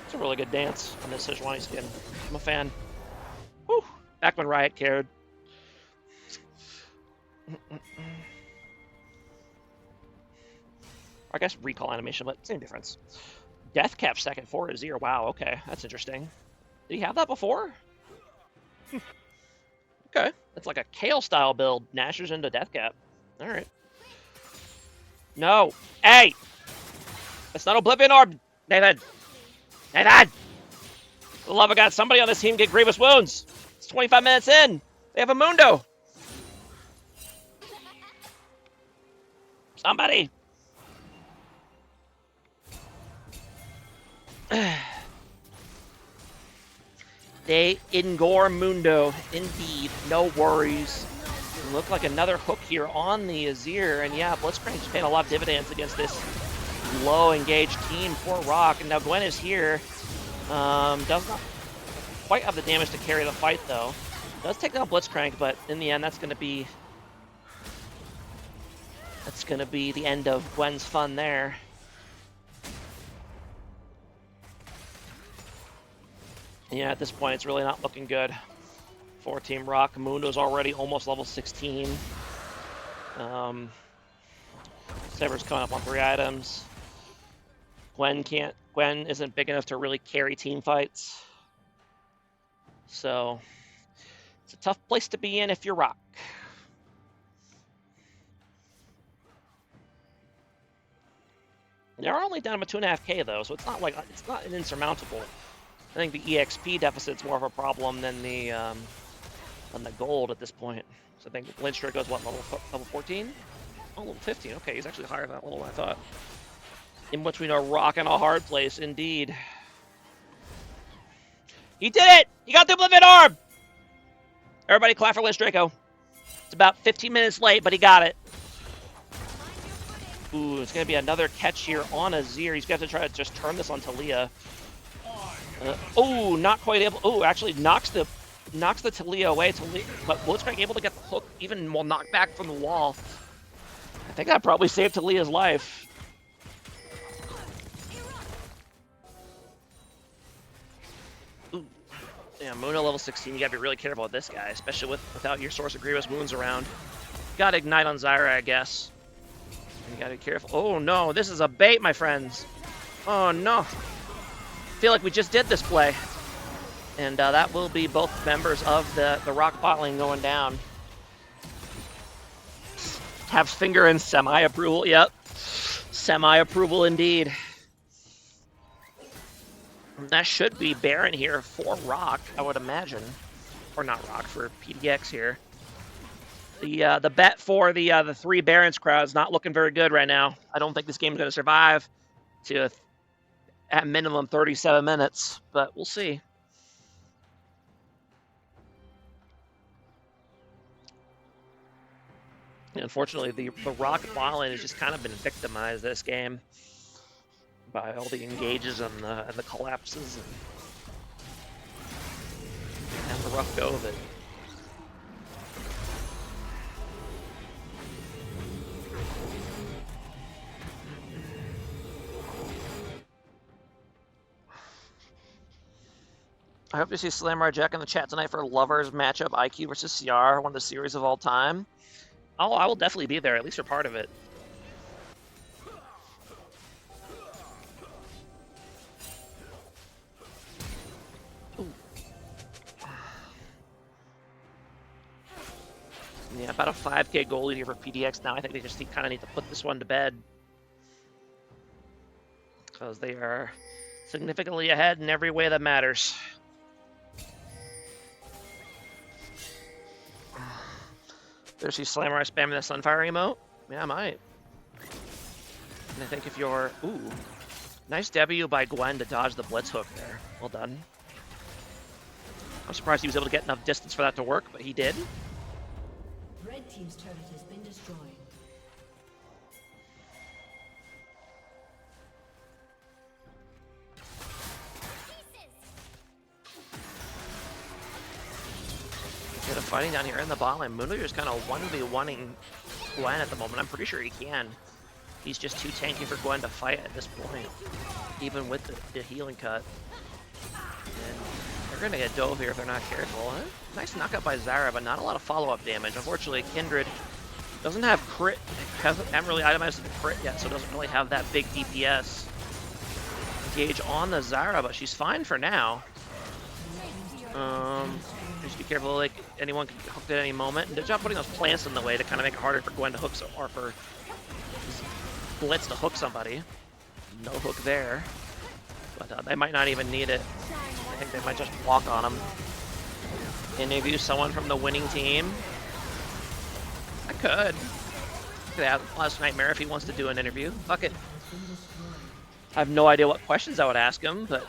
It's a really good dance on this Sejuani skin. I'm a fan. Whew. Back when Riot cared. I guess recall animation, but same difference. Deathcap second for Azir. Wow, okay, that's interesting. Did he have that before? Okay, it's like a Kale style build. Nashers into Deathcap. All right. No, hey, it's not Oblivion Orb, Nathan. Nathan, for the love of God, somebody on this team get Grievous Wounds. It's 25 minutes in. They have a Mundo. Somebody. They Ingor Mundo, indeed. No worries. Look like another hook here on the Azir, and yeah, Blitzcrank's paying a lot of dividends against this low engaged team for Rock. And now Gwen is here. Does not quite have the damage to carry the fight though. Does take down Blitzcrank, but in the end, that's gonna be the end of Gwen's fun there. Yeah, at this point, it's really not looking good for Team Rock. Mundo's already almost level 16. Sever's coming up on 3 items. Gwen isn't big enough to really carry team fights. So it's a tough place to be in if you're Rock. They're only down to 2.5K though, so it's not like it's not an insurmountable. I think the EXP deficit's more of a problem than the gold at this point. So I think Lindstrom goes what, level 14? Oh, level 15. Okay, he's actually higher than that level than I thought. In between a rock and a hard place, indeed. He did it! He got the Oblivion Orb! Everybody clap for Lindstrom. It's about 15 minutes late, but he got it. Ooh, it's going to be another catch here on Azir. He's going to have to try to just turn this on Talia. Oh, not quite able. Oh, actually knocks the Talia away. But Blitzcrank able to get the hook even while knocked back from the wall. I think that probably saved Talia's life. Ooh. Yeah, Muno level 16. You gotta be really careful with this guy, especially without your Source of Grievous Wounds around. You gotta ignite on Zyra, I guess. You gotta be careful. Oh no, this is a bait, my friends. Oh no. I feel like we just did this play. And that will be both members of the Rock bot lane going down. Tab's finger in semi-approval, yep. Semi-approval indeed. That should be Baron here for Rock, I would imagine. Or not Rock, for PDX here. The bet for the 3 Barons crowd is not looking very good right now. I don't think this game's going to survive to, at minimum, 37 minutes, but we'll see. Unfortunately, the Rock bot lane has just kind of been victimized this game by all the engages and the collapses and the rough go of it. I hope to see Slammer Jack in the chat tonight for Lovers matchup IQ versus CR, one of the series of all time. Oh, I will definitely be there, at least for part of it. Ooh. Yeah, about a 5K goal lead here for PDX now. I think they just kind of need to put this one to bed. Because they are significantly ahead in every way that matters. There's the Slammer spamming the Sunfire emote. Yeah, I might. And I think if you're... Ooh. Nice W by Gwen to dodge the Blitz hook there. Well done. I'm surprised he was able to get enough distance for that to work, but he did. Red team's turret has been destroyed. Yeah, the fighting down here in the bot lane. Muno just kind of 1v1ing Gwen at the moment. I'm pretty sure he can. He's just too tanky for Gwen to fight at this point, even with the healing cut. And they're going to get dove here if they're not careful. Nice knockout by Zyra, but not a lot of follow-up damage. Unfortunately, Kindred doesn't have crit, haven't really itemized the crit yet, so doesn't really have that big DPS gauge on the Zyra, but she's fine for now. Just be careful, like anyone can hook at any moment. And good job putting those plants in the way to kind of make it harder for Gwen to hook, or for Blitz to hook somebody. No hook there, but they might not even need it. I think they might just walk on him. Interview someone from the winning team. I could. Look at that, Last Nightmare if he wants to do an interview. Fuck it. I have no idea what questions I would ask him, but...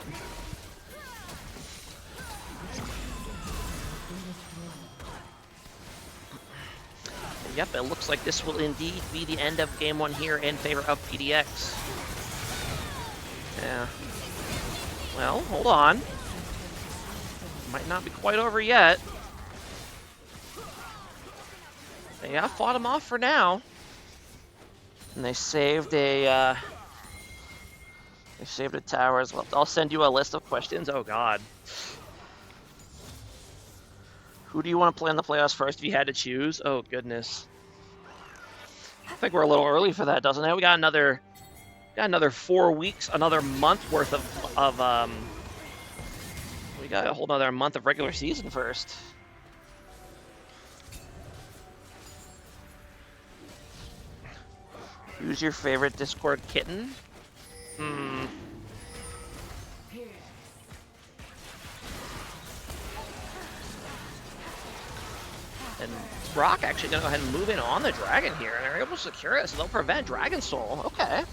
Yep, it looks like this will indeed be the end of Game 1 here in favor of PDX. Yeah. Well, hold on. Might not be quite over yet. They have fought him off for now. And they saved a tower as well. I'll send you a list of questions. Oh god. Who do you want to play in the playoffs first if you had to choose? Oh goodness. I think we're a little early for that, doesn't it? We got another 4 weeks, another month worth of we got a whole another month of regular season first. Who's your favorite Discord kitten? Hmm. And Rock actually gonna go ahead and move in on the dragon here, and they're able to secure it, so they'll prevent Dragon Soul. Okay.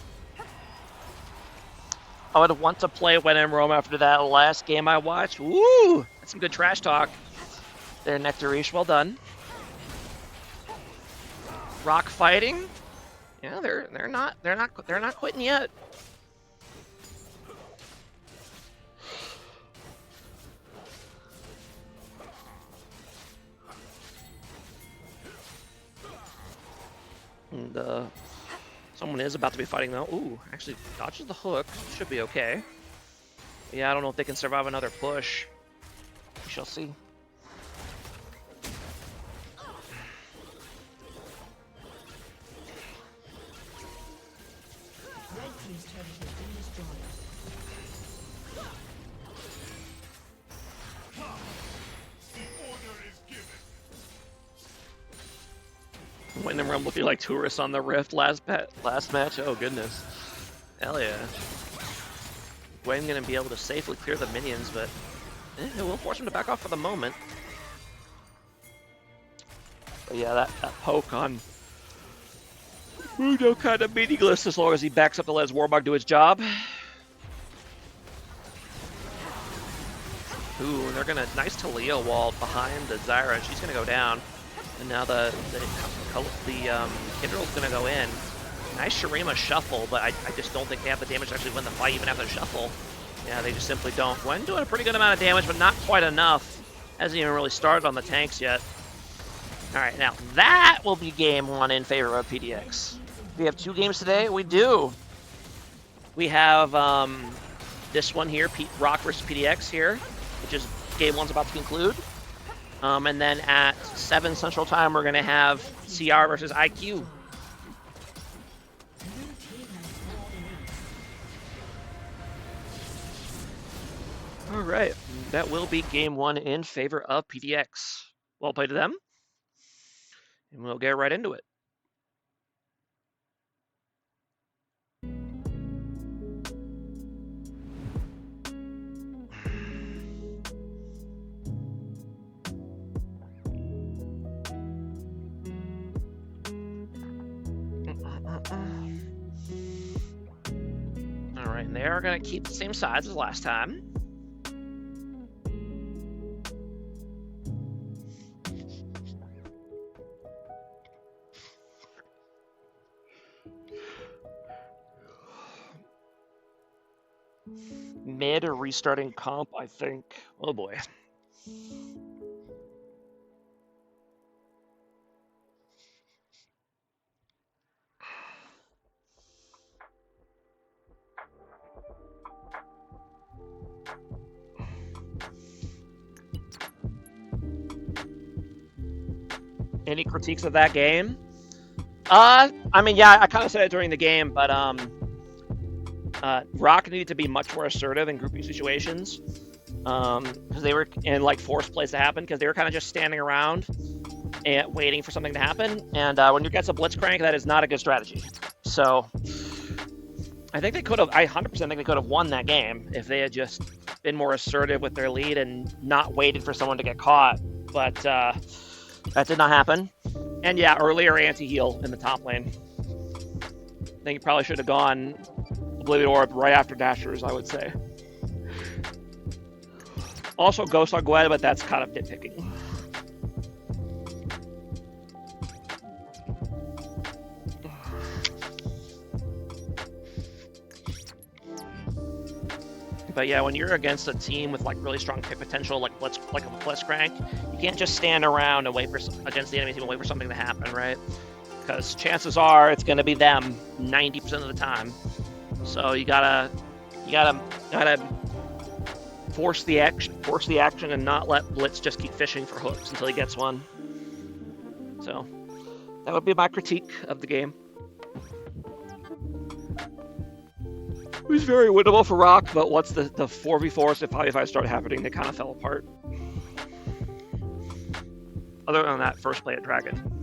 I would want to play When in Rome after that last game I watched. Woo! That's some good trash talk. There, Nectarish, well done. Rock fighting. Yeah, they're not quitting yet. And someone is about to be fighting though. Ooh, actually dodges the hook. Should be okay. Yeah, I don't know if they can survive another push. We shall see. Red team's turret has been destroyed. When in Rome looking like tourists on the Rift last match. Oh goodness. Hell yeah. Gwen gonna be able to safely clear the minions, but it will force him to back off for the moment. But yeah, that poke on Udo kind of meaningless as long as he backs up to let his Warmog do his job. Ooh, and they're gonna nice Taliyah wall behind the Zyra, and she's gonna go down. And now the Kindrel's gonna go in. Nice Shurima shuffle, but I just don't think they have the damage to actually win the fight even after the shuffle. Yeah, they just simply don't. Gwen doing a pretty good amount of damage, but not quite enough. Hasn't even really started on the tanks yet. Alright, now that will be game one in favor of PDX. We have 2 games today? We do. We have this one here, Rock versus PDX here, which is game 1's about to conclude. And then at 7 Central Time, we're going to have CR versus IQ. All right, that will be game 1 in favor of PDX. Well played to them, and we'll get right into it. All right, and they are going to keep the same sides as last time. Mid or restarting comp, I think. Oh boy. Any critiques of that game? I mean, yeah, I kind of said it during the game, but Rock needed to be much more assertive in grouping situations because they were in like forced plays to happen because they were kind of just standing around and waiting for something to happen. And when you get a blitzcrank, that is not a good strategy. So I think they could have. I 100% think they could have won that game if they had just been more assertive with their lead and not waited for someone to get caught. But that did not happen. And yeah, earlier anti-heal in the top lane. I think you probably should have gone Oblivion Orb right after Dashers, I would say. Also Ghost on Gwen, but that's kind of nitpicking. But yeah, when you're against a team with like really strong pick potential, like a Blitzcrank, you can't just stand around and wait for against the enemy team and wait for something to happen, right? Because chances are it's going to be them 90% of the time. So you gotta force the action, and not let Blitz just keep fishing for hooks until he gets one. So that would be my critique of the game. It was very winnable for Rock, but once the 4v4s and 5v5 started happening, they kind of fell apart. Other than that first play at Dragon.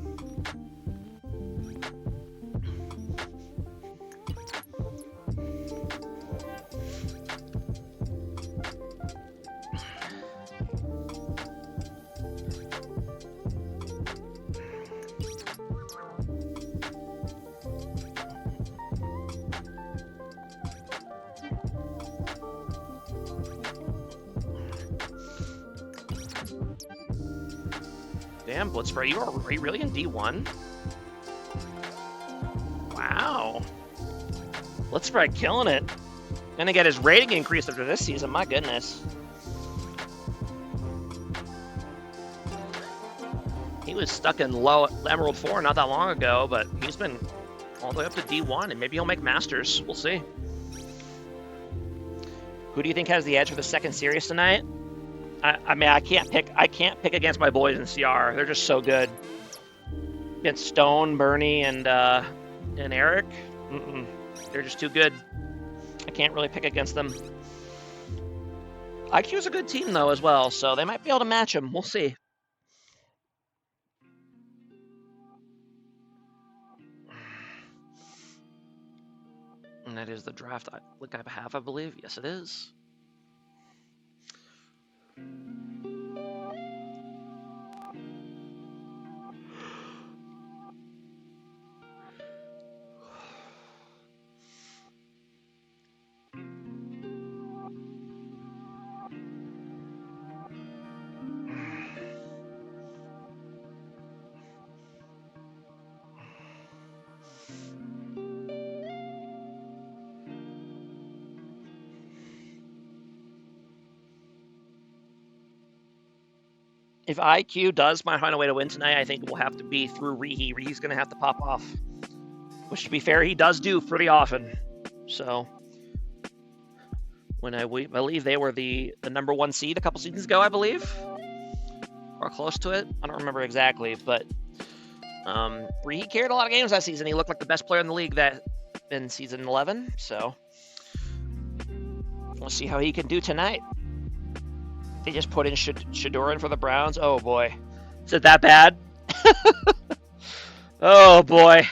Damn, Blitzspray, you are really in D1? Wow. Blitzspray killing it. Gonna get his rating increased after this season, my goodness. He was stuck in low Emerald 4 not that long ago, but he's been all the way up to D1, and maybe he'll make Masters. We'll see. Who do you think has the edge for the second series tonight? I mean, I can't pick against my boys in CR. They're just so good. Against Stone, Bernie, and Eric, they're just too good. I can't really pick against them. IQ's a good team though as well, so they might be able to match them. We'll see. And that is the draft I have, I believe. Yes, it is. If IQ does find a way to win tonight, I think it will have to be through Rihi. Rihi's going to have to pop off. Which, to be fair, he does do pretty often. So, when I believe they were the number 1 seed a couple seasons ago, I believe. Or close to it. I don't remember exactly, but Rihi carried a lot of games that season. He looked like the best player in the league in season 11. So, we'll see how he can do tonight. They just put in Shadurin for the Browns. Oh, boy. Is it that bad? Oh, boy.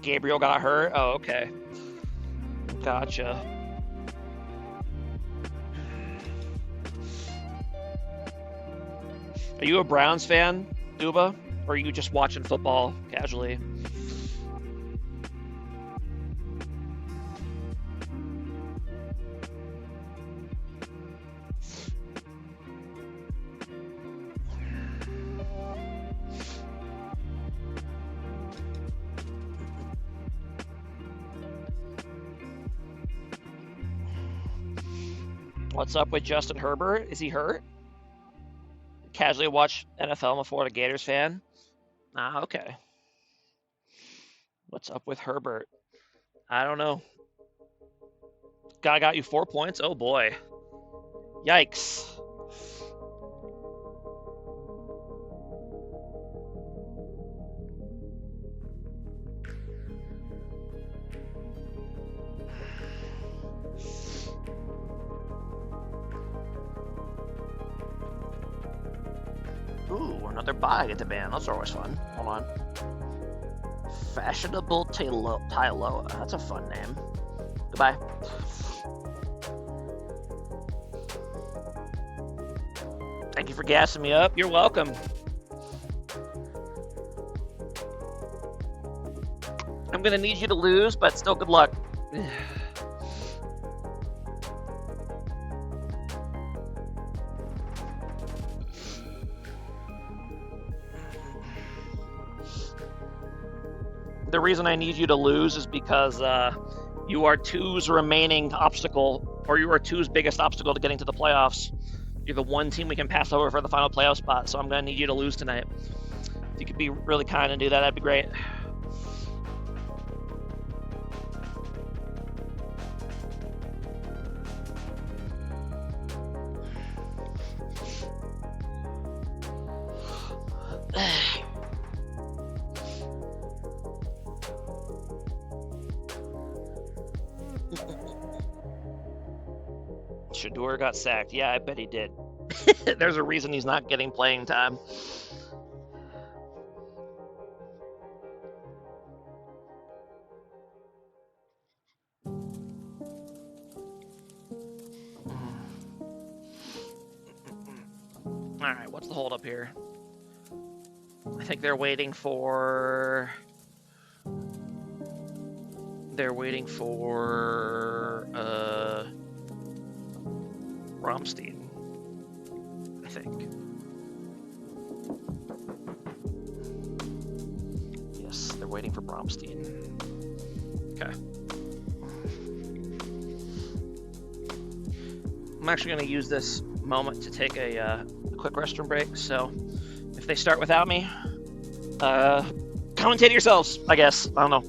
Gabriel got hurt? Oh, okay. Gotcha. Are you a Browns fan, Duba? Or are you just watching football casually? What's up with Justin Herbert? Is he hurt? Casually watch NFL. I'm a Florida Gators fan. Ah, okay. What's up with Herbert? I don't know. Guy got you 4 points? Oh, boy. Yikes. Ooh, another bye at the band. Those are always fun. Hold on. Fashionable Tyloa. That's a fun name. Goodbye. Thank you for gassing me up. You're welcome. I'm going to need you to lose, but still good luck. The reason I need you to lose is because you are 2's remaining obstacle, or you are 2's biggest obstacle to getting to the playoffs. You're the one team we can pass over for the final playoff spot, so I'm going to need you to lose tonight. If you could be really kind and do that, that'd be great. Shador got sacked. Yeah, I bet he did. There's a reason he's not getting playing time. All right, what's the hold up here? I think they're waiting for. They're waiting for Romstein, I think. Yes, they're waiting for Bromstein. Okay. I'm actually going to use this moment to take a quick restroom break, so if they start without me, commentate yourselves, I guess. I don't know.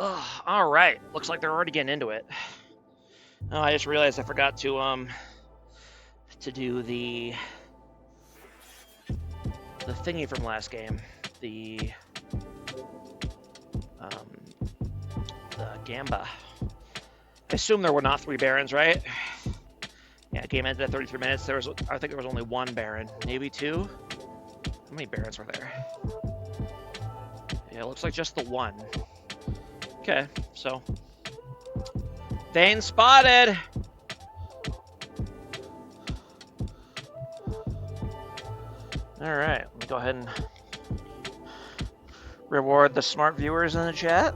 Oh, all right. Looks like they're already getting into it. Oh, I just realized I forgot to do the thingy from last game. The Gamba. I assume there were not 3 Barons, right? Yeah, game ended at 33 minutes. I think there was only 1 Baron, maybe 2. How many Barons were there? Yeah, it looks like just the 1. Okay, so Vayne spotted. All right, let me go ahead and reward the smart viewers in the chat.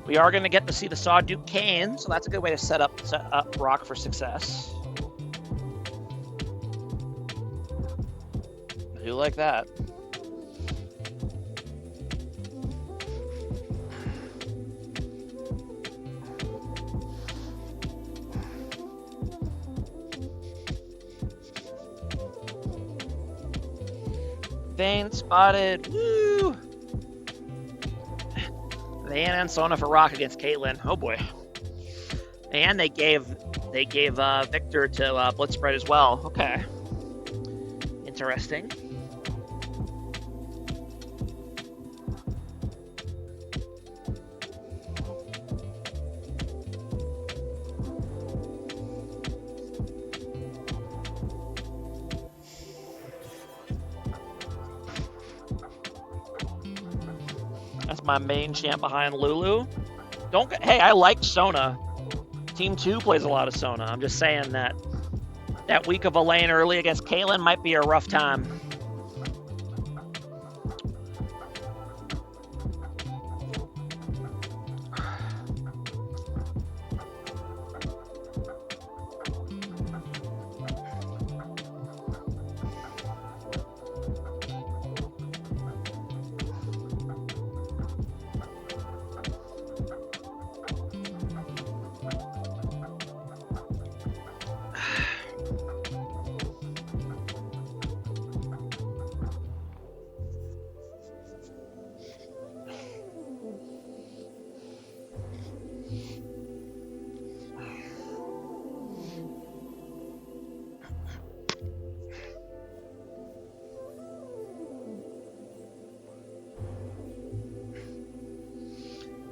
We are going to get to see the Sawduke Kane, so that's a good way to set up Rock for success. I do like that. Vayne spotted. Woo! Vayne and Sona for Rock against Caitlyn. Oh boy. And they gave Victor to Blitzspread as well. Okay. Interesting. That's my main champ behind Lulu. Hey, I like Sona. Team 2 plays a lot of Sona. I'm just saying that week of Elaine early against Caitlyn might be a rough time.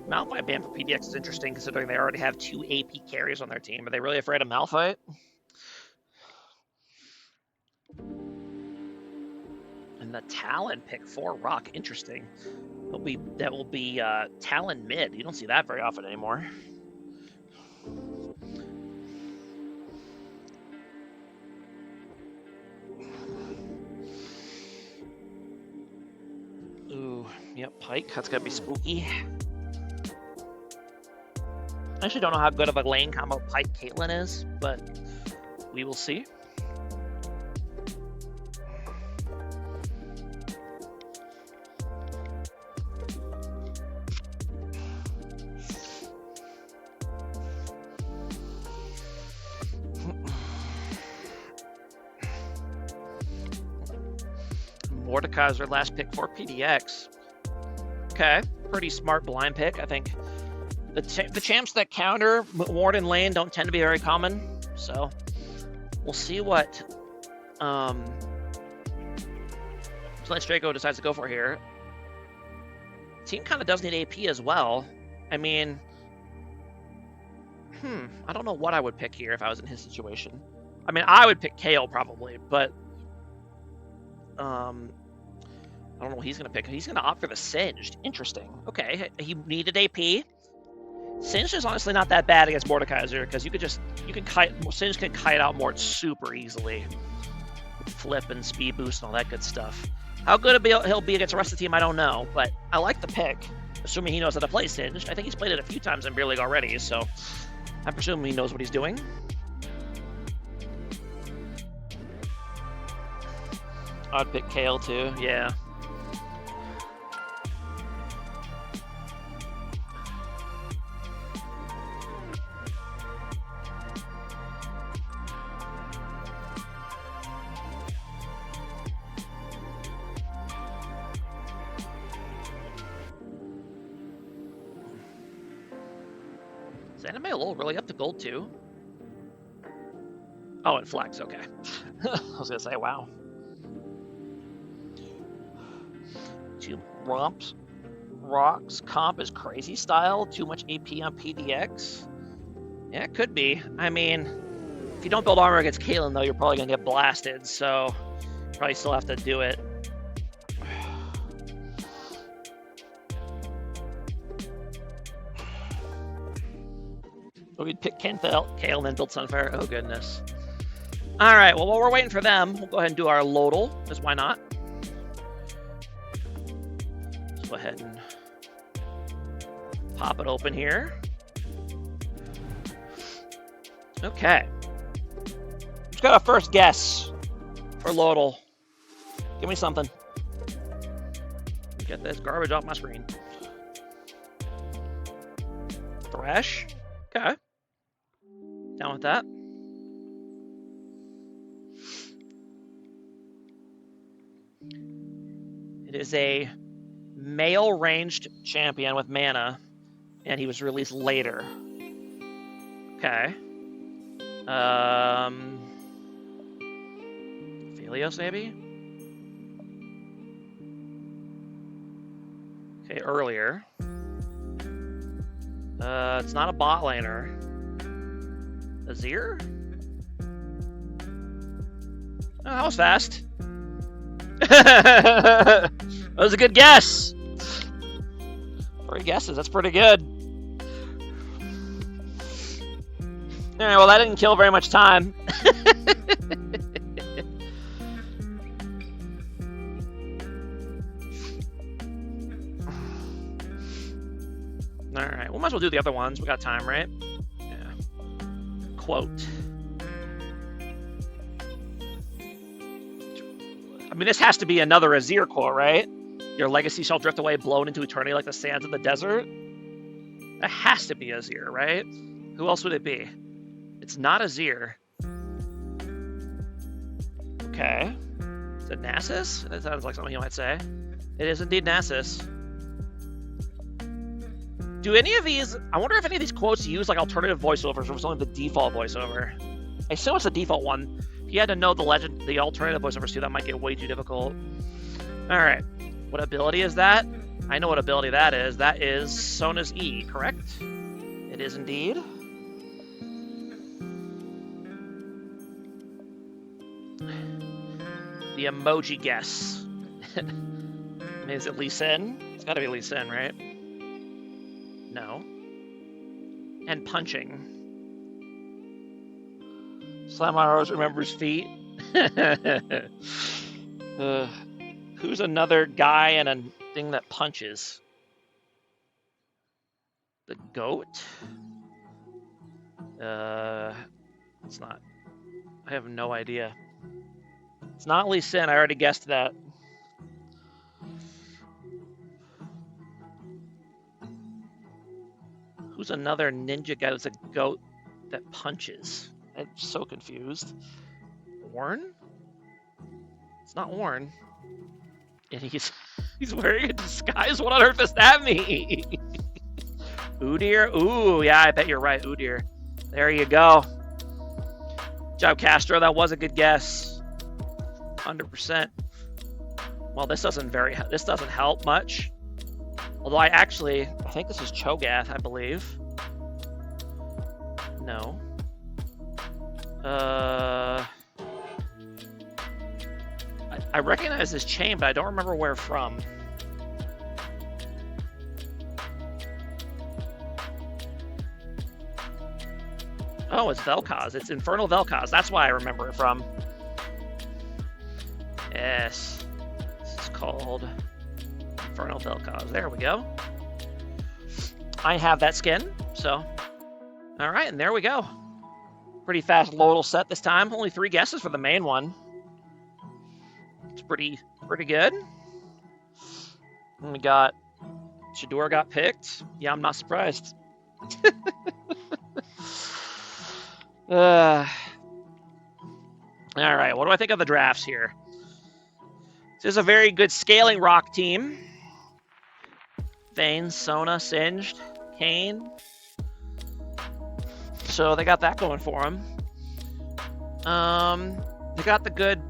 Malphite ban for PDX is interesting considering they already have 2 AP carries on their team. Are they really afraid of Malphite? And the Talon pick for Rock, interesting. That will be Talon mid. You don't see that very often anymore. Ooh, yep, Pike. That's gonna be spooky. I actually don't know how good of a lane combo Pike Caitlyn is, but we will see. Mordecai's their last pick for PDX. Okay, pretty smart blind pick. I think the champs that counter Ward and lane don't tend to be very common, so we'll see what Lance Draco decides to go for here. Team kind of does need AP as well. I mean, I don't know what I would pick here if I was in his situation. I mean, I would pick Kale probably, but I don't know what he's going to pick. He's going to opt for the Singed. Interesting. Okay, he needed AP. Singed is honestly not that bad against Mordekaiser because Singed can kite out Mort super easily. Flip and speed boost and all that good stuff. How good he'll be against the rest of the team, I don't know, but I like the pick, assuming he knows how to play Singed. I think he's played it a few times in Beer League already, so I presume he knows what he's doing. I'd pick Kale too, yeah. Is anime a little really up to gold too? Oh, and flex, okay. I was gonna say, wow. 2 rocks, comp is crazy style, too much AP on PDX. Yeah, it could be. I mean, if you don't build armor against Caitlyn, though, you're probably gonna get blasted, so you probably still have to do it. We'd pick Kayle, and then build Sunfire. Oh, goodness. All right, well, while we're waiting for them, we'll go ahead and do our Lodal, because why not? Let's go ahead and pop it open here. Okay. Just got a first guess for Lodal. Give me something. Get this garbage off my screen. Thresh. Okay. Down with that. It is a male ranged champion with mana, and he was released later. Okay. Phelios, maybe? Okay, earlier. It's not a bot laner. Azir? Oh, that was fast. That was a good guess. 3 guesses, that's pretty good. Alright, well, that didn't kill very much time. Alright, we might as well do the other ones. We got time, right? Yeah. Quote. I mean, this has to be another Azir quote, right? Your legacy shall drift away, blown into eternity like the sands of the desert. That has to be Azir, right? Who else would it be? It's not Azir. Okay. Is it Nasus? That sounds like something you might say. It is indeed Nasus. Do any of these... I wonder if any of these quotes use like alternative voiceovers or if it's only the default voiceover. I assume it's the default one. If you had to know the alternative voiceovers too, that might get way too difficult. Alright. What ability is that? I know what ability that is. That is Sona's E, correct? It is indeed. The emoji guess. I mean, is it Lee Sin? It's gotta be Lee Sin, right? No. And punching. Slamaros remembers feet. Who's another guy and a thing that punches? The goat? It's not. I have no idea. It's not Lee Sin. I already guessed that. Who's another ninja guy that's a goat that punches? I'm so confused. Ornn? It's not Ornn. And he's wearing a disguise? What on earth does that mean? Udyr? Ooh, yeah, I bet you're right, Udyr. There you go. Good job, Castro. That was a good guess. 100%. Well, this doesn't help much. Although I think this is Cho'Gath, I believe. No. I recognize this chain, but I don't remember where from. Oh, it's Vel'Koz. It's Infernal Vel'Koz. That's why I remember it from. Yes. This is called Infernal Vel'Koz. There we go. I have that skin, so... Alright, and there we go. Pretty fast Lodal set this time. Only 3 guesses for the main one. It's pretty good. And we got... Shador got picked. Yeah, I'm not surprised. Alright, what do I think of the drafts here? This is a very good scaling rock team. Vayne, Sona, Singed, Kayn. So they got that going for them. They got the good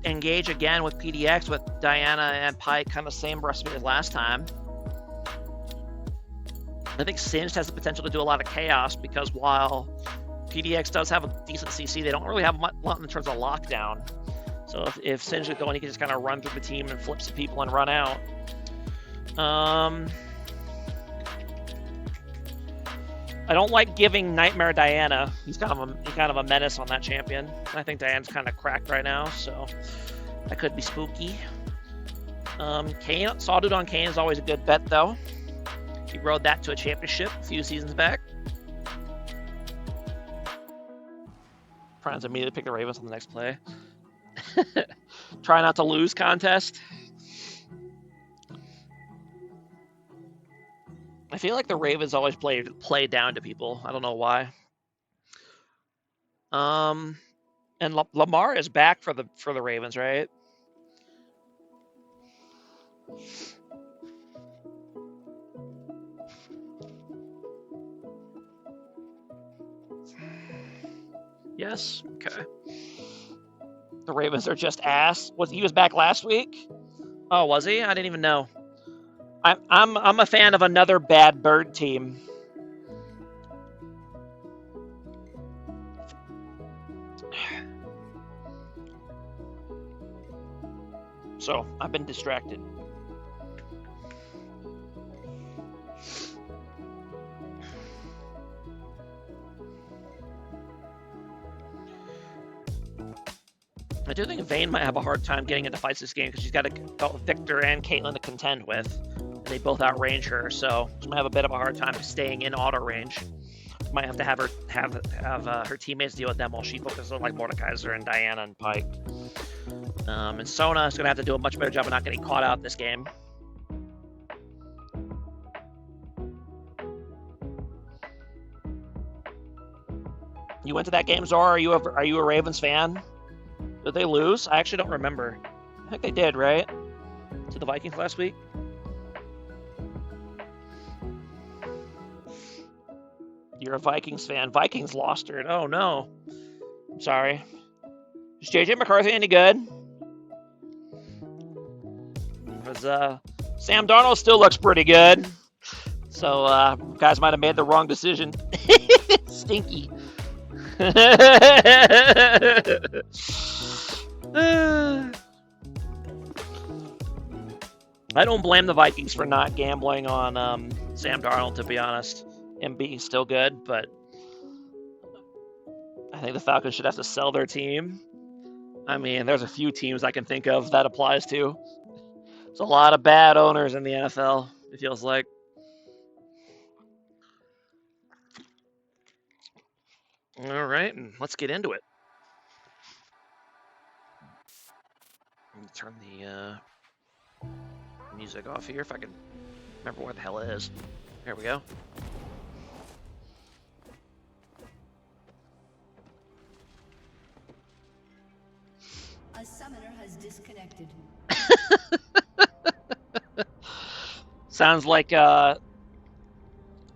engage again with PDX with Diana and Pike, kind of same recipe as last time. I think Singed has the potential to do a lot of chaos because while PDX does have a decent CC, they don't really have a lot in terms of lockdown. So if Singed is going, he can just kind of run through the team and flip some people and run out. I don't like giving Nightmare Diana. He's kind of a menace on that champion. I think Diana's kind of cracked right now, so that could be spooky. Kane, Sawdude on Kane is always a good bet though. He rode that to a championship a few seasons back. Trying to immediately pick the Ravens on the next play. Try not to lose contest. I feel like the Ravens always play down to people. I don't know why. And Lamar is back for the Ravens, right? Yes. Okay. The Ravens are just ass. He was back last week? Oh, was he? I didn't even know. I'm a fan of another bad bird team. So I've been distracted. I do think Vayne might have a hard time getting into fights this game because she's got Victor and Caitlyn to contend with. And they both outrange her, so she might have a bit of a hard time staying in auto range. Might have to have her teammates deal with them while she focuses on like Mordekaiser and Diana and Pike. And Sona is going to have to do a much better job of not getting caught out this game. You went to that game, Zora? Are you a Ravens fan? Did they lose? I actually don't remember. I think they did, right? To the Vikings last week? You're a Vikings fan. Vikings lost her. Oh, no. I'm sorry. Is JJ McCarthy any good? Because Sam Darnold still looks pretty good. So, guys might have made the wrong decision. Stinky. I don't blame the Vikings for not gambling on Sam Darnold, to be honest. Him being still good, but I think the Falcons should have to sell their team. I mean, there's a few teams I can think of that applies to. There's a lot of bad owners in the NFL, it feels like. All right, let's get into it. Let me turn the music off here if I can remember where the hell it is. There we go. A summoner has disconnected. Sounds like Her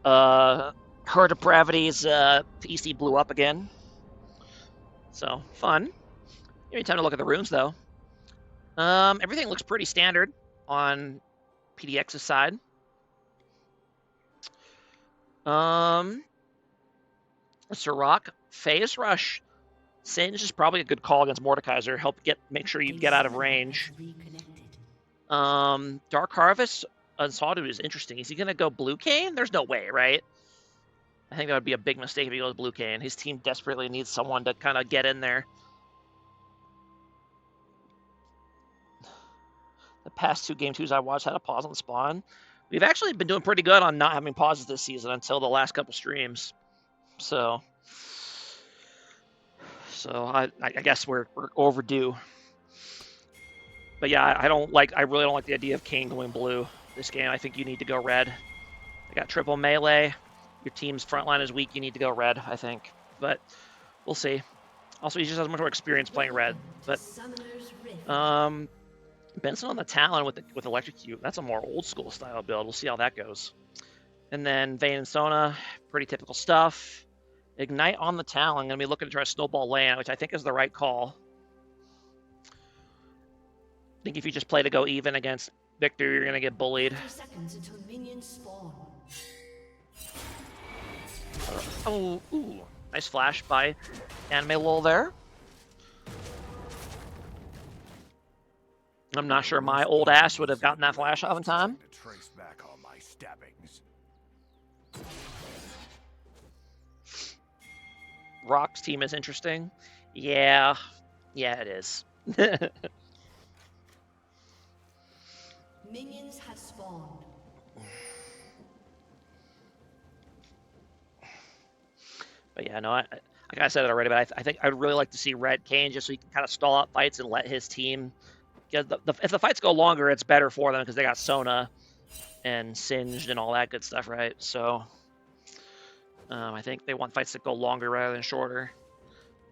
Depravity's PC blew up again. So, fun. Give me time to look at the runes, though. Everything looks pretty standard on PDX's side. Sirach, Phase Rush. Singe is probably a good call against Mordekaiser. Make sure you get out of range. Dark Harvest on Sawdude is interesting. Is he gonna go Blue Cane? There's no way, right? I think that would be a big mistake if he goes Blue Cane. His team desperately needs someone to kind of get in there. The past 2 Game 2s I watched had a pause on the spawn. We've actually been doing pretty good on not having pauses this season until the last couple streams. So I guess we're overdue. But yeah, I really don't like the idea of Kane going blue this game. I think you need to go red. I got triple melee. Your team's front line is weak. You need to go red, I think. But we'll see. Also, he just has much more experience playing red. But Benson on the Talon with Electrocute. That's a more old school style build. We'll see how that goes. And then Vayne and Sona, pretty typical stuff. Ignite on the Talon. I'm going to be looking to try to snowball land, which I think is the right call. I think if you just play to go even against Victor, you're going to get bullied. 30 seconds until minions spawn. Oh, ooh. Nice flash by Anime Lol there. I'm not sure my old ass would have gotten that flash off in time. Trace back all my stabbings. Rock's team is interesting. Yeah, it is. Minions have spawned. But yeah, no, like I said it already, but I think I'd really like to see Red Kane just so he can kind of stall out fights and let his team. If the fights go longer, it's better for them because they got Sona and Singed and all that good stuff, right? So I think they want fights that go longer rather than shorter.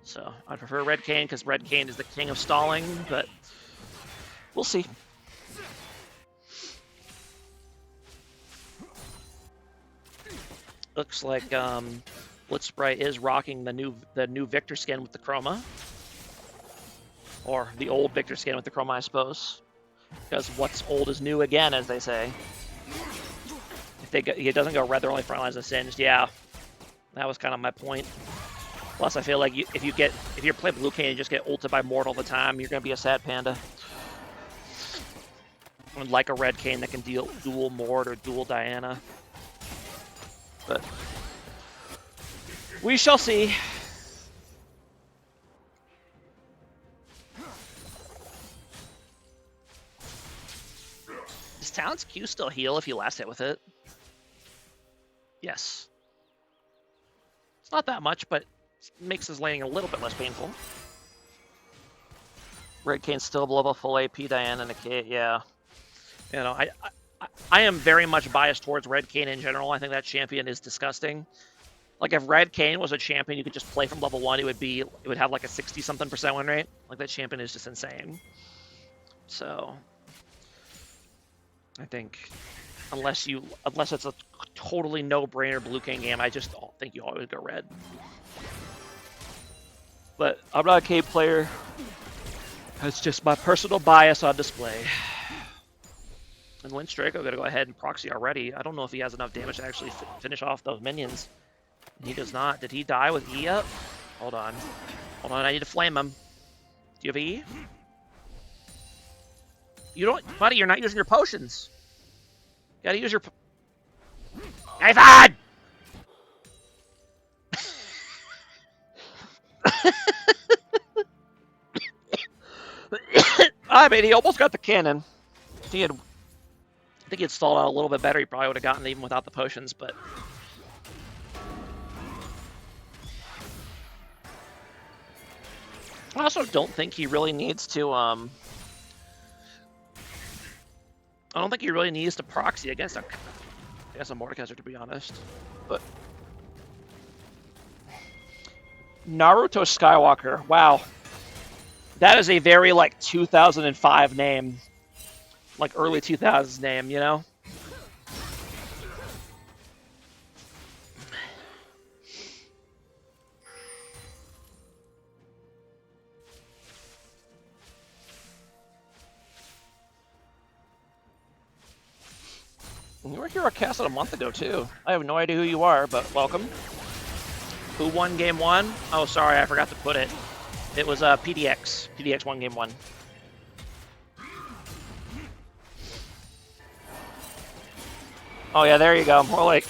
So I prefer Red Kane because Red Kane is the king of stalling, but we'll see. Looks like Blitzbright is rocking the new Victor skin with the chroma. Or the old Victor skin with the chroma, I suppose. Because what's old is new again, as they say. If it doesn't go red, they're only front lines and Singed. Yeah, that was kind of my point. Plus, I feel like if you play Blue Kane and just get ulted by Mort all the time, you're gonna be a sad panda. And like a Red Kane that can dual Mort or dual Diana. But we shall see. Does Talon's Q still heal if you last hit with it? Yes. It's not that much, but it makes his laning a little bit less painful. Red Kane's still below a full AP Diana and a Kate, yeah. You know, I am very much biased towards Red Kane in general. I think that champion is disgusting. Like if Red Kane was a champion you could just play from level 1, it would have like a 60-something% win rate. Like that champion is just insane. So I think unless it's a totally no-brainer Blue King game, I just don't think you always go red. But I'm not a Kane player. It's just my personal bias on display. And Lynch Draco gonna go ahead and proxy already. I don't know if he has enough damage to actually finish off those minions. He does not. Did he die with E up? Hold on. Hold on, I need to flame him. Do you have E? You don't, buddy, you're not using your potions. You gotta use your... Nathan! I mean, he almost got the cannon. I think he had stalled out a little bit better. He probably would have gotten it even without the potions, but... I also don't think he really needs to, I don't think he really needs to proxy against a Mordekaiser, to be honest. But... Naruto Skywalker. Wow. That is a very, like, 2005 name. Like, early 2000s name, you know? You were here at Castle a month ago, too. I have no idea who you are, but welcome. Who won game 1? Oh, sorry, I forgot to put it. It was PDX. PDX won game 1. Oh yeah, there you go. More like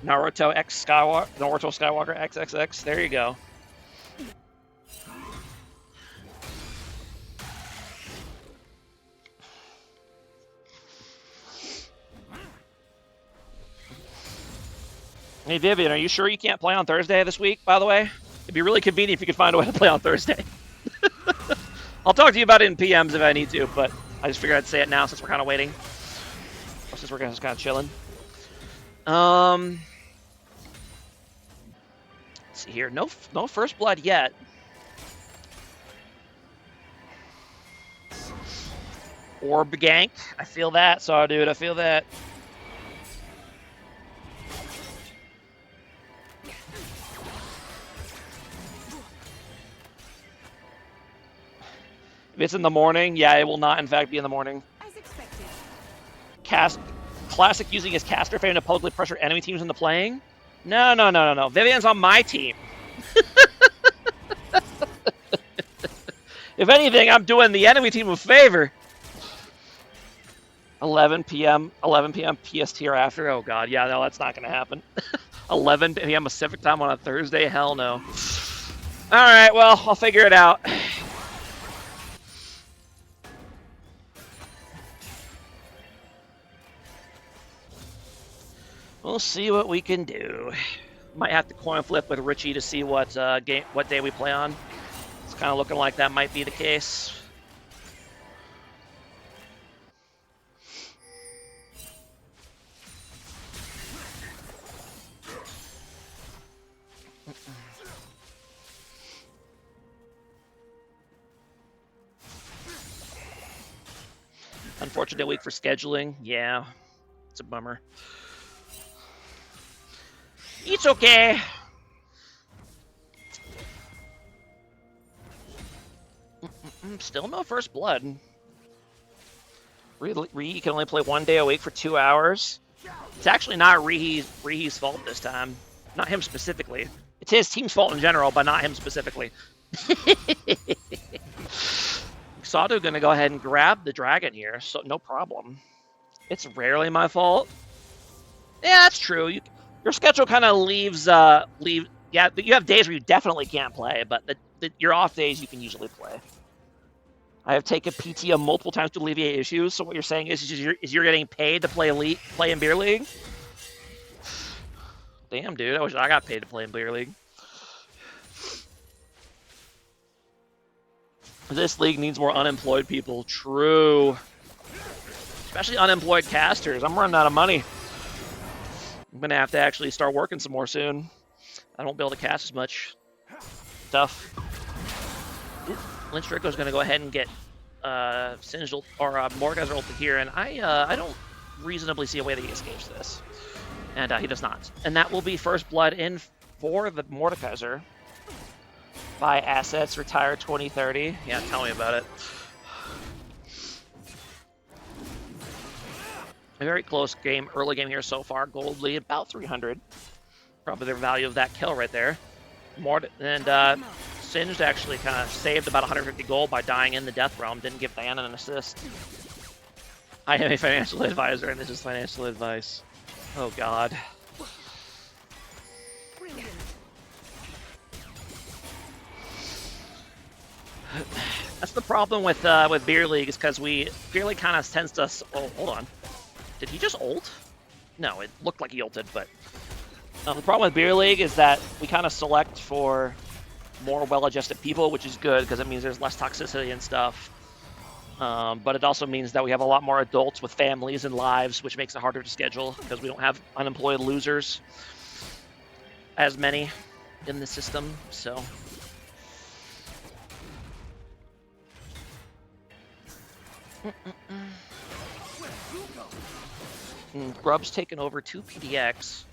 Naruto X Skywalker, Naruto Skywalker XXX. There you go. Hey Vivian, are you sure you can't play on Thursday this week, by the way? It'd be really convenient if you could find a way to play on Thursday. I'll talk to you about it in PMs if I need to, but I just figured I'd say it now since we're kind of waiting. Or since we're just kind of chilling. Let's see here. No first blood yet. Orb gank. I feel that, Saw dude. I feel that. If it's in the morning, yeah, it will not, in fact, be in the morning. As expected. Classic using his caster fame to publicly pressure enemy teams into playing? No. Vivian's on my team. If anything, I'm doing the enemy team a favor. 11 p.m. PST or after? Oh, God. Yeah, no, that's not going to happen. 11 p.m. Pacific time on a Thursday? Hell no. All right, well, I'll figure it out. We'll see what we can do. Might have to coin flip with Richie to see what day we play on. It's kind of looking like that might be the case. Unfortunate week for scheduling. Yeah, it's a bummer. It's okay. Still no first blood. Rihi can only play 1 day a week for 2 hours. It's actually not Rihi's fault this time. Not him specifically. It's his team's fault in general, but not him specifically. Sadu gonna go ahead and grab the dragon here, so no problem. It's rarely my fault. Yeah, that's true. Your schedule kind of leaves. Yeah, you have days where you definitely can't play, but your off days you can usually play. I have taken PTO multiple times to alleviate issues. So what you're saying is you're getting paid to play in Beer League? Damn, dude, I wish I got paid to play in Beer League. This league needs more unemployed people. True. Especially unemployed casters. I'm running out of money. I'm going to have to actually start working some more soon. I won't be able to cast as much. Tough. Lynch Draco's going to go ahead and get Singed or Mordekaiser ulted here, and I don't reasonably see a way that he escapes this. And he does not. And that will be first blood in for the Mordekaiser. Buy assets, retire 2030. Yeah, tell me about it. A very close game, early game here so far. Gold lead, about 300. Probably the value of that kill right there. Singed actually kind of saved about 150 gold by dying in the Death Realm. Didn't give Diana an assist. I am a financial advisor, and this is financial advice. Oh, God. That's the problem with Beer League, is because Beer League kind of tends to. Oh, hold on. Did he just ult? No, it looked like he ulted, but the problem with Beer League is that we kind of select for more well-adjusted people, which is good because it means there's less toxicity and stuff. But it also means that we have a lot more adults with families and lives, which makes it harder to schedule because we don't have unemployed losers as many in the system. So. Grub's taken over 2 PDX.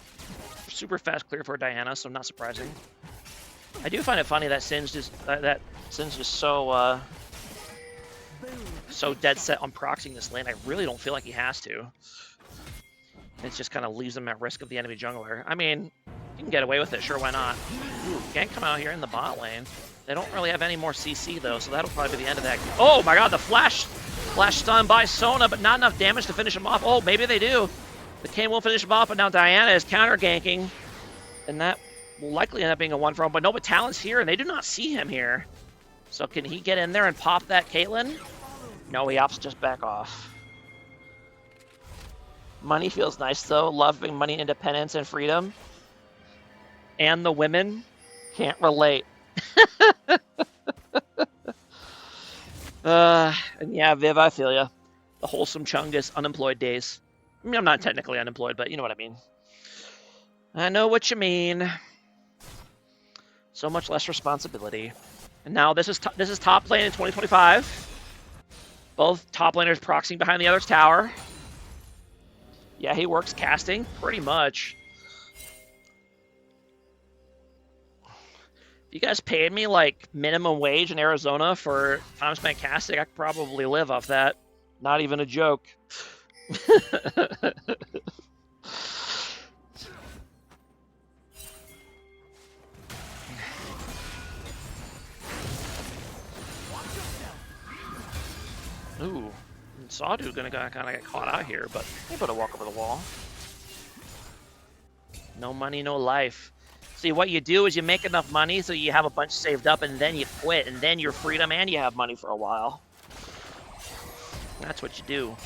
Super fast clear for Diana, so not surprising. I do find it funny that Singed is so dead set on proxying this lane. I really don't feel like he has to. It just kind of leaves him at risk of the enemy jungler. I mean, you can get away with it, sure, why not? Ooh, gank come out here in the bot lane. They don't really have any more CC though, so that'll probably be the end of that. Oh my God, the flash stun by Sona, but not enough damage to finish him off. Oh, maybe they do. The Kayn will finish him off, but now Diana is counter ganking, and that will likely end up being a 1-for-1. But no, but Talon's here, and they do not see him here. So can he get in there and pop that Caitlyn? No, he opts to just back off. Money feels nice though. Loving money, independence, and freedom. And the women can't relate. And yeah, Viv, I feel ya. The wholesome Chungus unemployed days. I mean, I'm not technically unemployed, but you know what I mean. I know what you mean. So much less responsibility. And now this is top lane in 2025. Both top laners proxying behind the other's tower. Yeah, he works casting pretty much. If you guys paid me like minimum wage in Arizona for time spent casting, I could probably live off that. Not even a joke. Ooh, Sawdu's gonna kind of get caught out here, but he better walk over the wall. No money, no life. See, what you do is you make enough money so you have a bunch saved up, and then you quit, and then you're freedom and you have money for a while. That's what you do.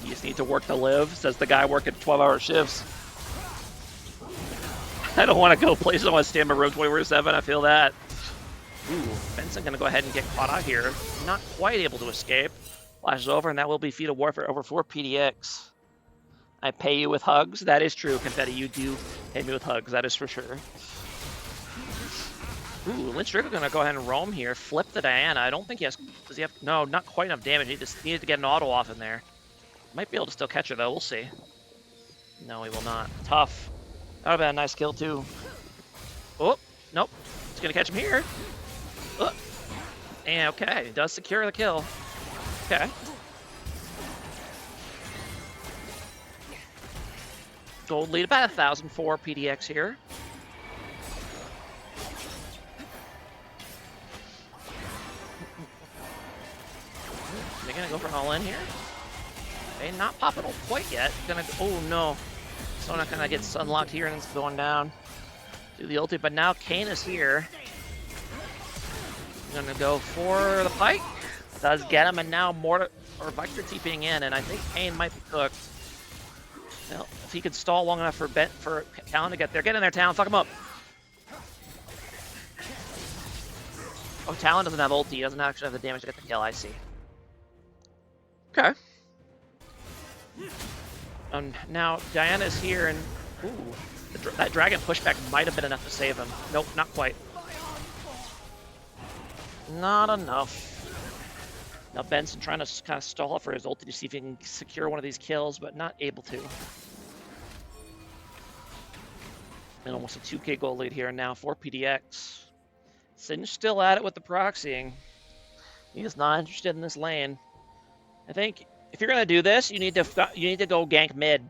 You just need to work to live, says the guy working 12-hour shifts. I don't want to go places. I want to stay in my room 24/7. I feel that. Ooh, Benson gonna go ahead and get caught out here. Not quite able to escape. Flashes over, and that will be Feat of Warfare over 4 PDX. I pay you with hugs. That is true, Confetti. You do pay me with hugs. That is for sure. Ooh, Lynch Drake gonna go ahead and roam here. Flip the Diana. I don't think he has. Does he have? No, not quite enough damage. He just needed to get an auto off in there. Might be able to still catch her though. We'll see. No, he will not. Tough. That would have been a nice kill too. Oh, nope. He's gonna catch him here. And okay, he does secure the kill. Okay. Gold lead about 1,004 PDX here. They're gonna go for an all-in here. Okay, not popping it quite yet. Gonna. Oh no. Sona kind of gets unlocked here and it's going down. Do the ulti, but now Kane is here. Gonna go for the pike. Does get him, and now Victor TPing in, and I think Kane might be cooked. Well, if he could stall long enough for Talon to get there. Get in there, Talon. Fuck him up. Oh, Talon doesn't have ulti. He doesn't actually have the damage to get the kill. I see. Okay. Now Diana's here, and ooh, that dragon pushback might have been enough to save him. Nope, not quite. Not enough. Now Benson trying to kind of stall for his ulti to see if he can secure one of these kills, but not able to. And almost a 2k gold lead here now for PDX. Singe still at it with the proxying. He is not interested in this lane. I think if you're gonna do this, you need to go gank mid.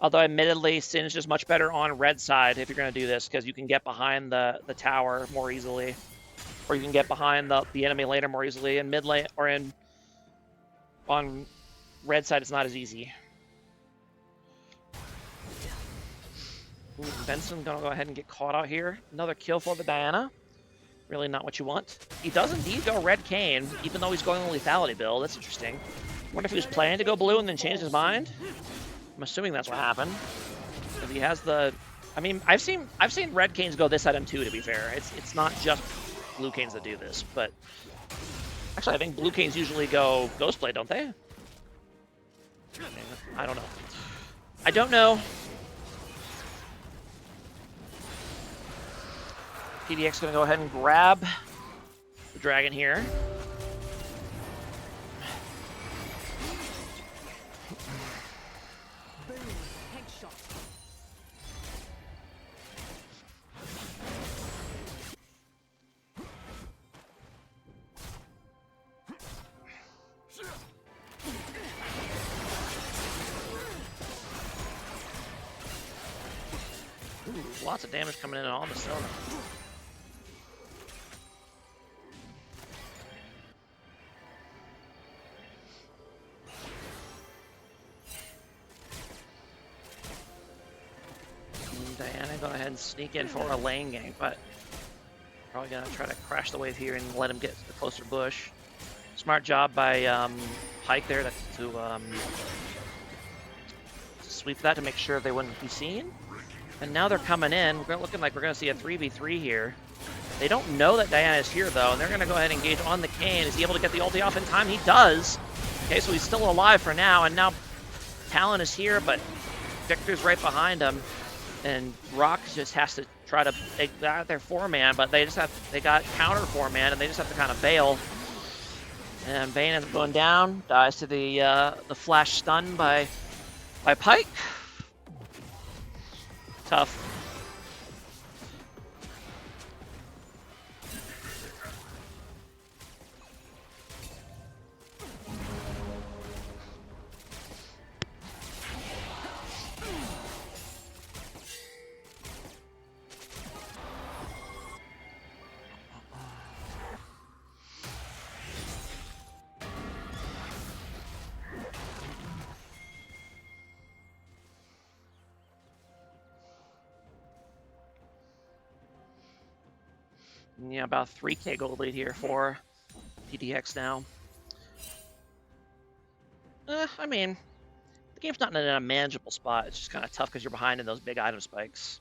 Although admittedly, Singe is much better on red side if you're gonna do this, because you can get behind the tower more easily. Or you can get behind the enemy laner more easily. In mid lane or on red side, it's not as easy. Ooh, Benson gonna go ahead and get caught out here. Another kill for the Diana. Really not what you want. He does indeed go red Kane, even though he's going on lethality build. That's interesting. Wonder if he was planning to go blue and then changed his mind. I'm assuming that's what happened. Because he has the. I mean, I've seen red Canes go this item too. To be fair, it's not just blue Canes that do this, but actually I think blue Canes usually go Ghostblade, don't they? I don't know. I don't know. PDX gonna go ahead and grab the dragon here. Ooh, lots of damage coming in on the Sona. Diana go ahead and sneak in for a lane gank, but probably gonna try to crash the wave here and let him get to the closer bush. Smart job by Pike there to sweep that to make sure they wouldn't be seen. And now they're coming in. We're looking like we're gonna see a 3v3 here. They don't know that Diana is here though, and they're gonna go ahead and engage on the Kane. Is he able to get the ulti off in time? He does. Okay, so he's still alive for now, and now Talon is here, but Victor's right behind him. And Rock just has to try to, they got their 4-man, but they got counter 4-man, and they just have to kind of bail. And Vayne ends up going down, dies to the flash stun by Pike. Tough. Yeah, about 3k gold lead here for PDX now. I mean, the game's not in a manageable spot. It's just kind of tough because you're behind in those big item spikes.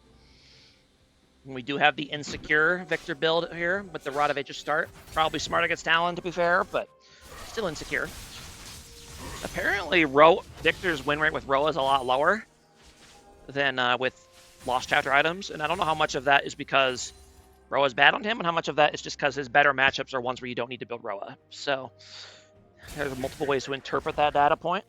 And we do have the insecure Victor build here with the Rod of Ages start. Probably smart against Talon, to be fair, but still insecure. Apparently, Victor's win rate with Roa is a lot lower than with Lost Chapter items, and I don't know how much of that is because Roa's bad on him, and how much of that is just because his better matchups are ones where you don't need to build Roa. So there's multiple ways to interpret that data point.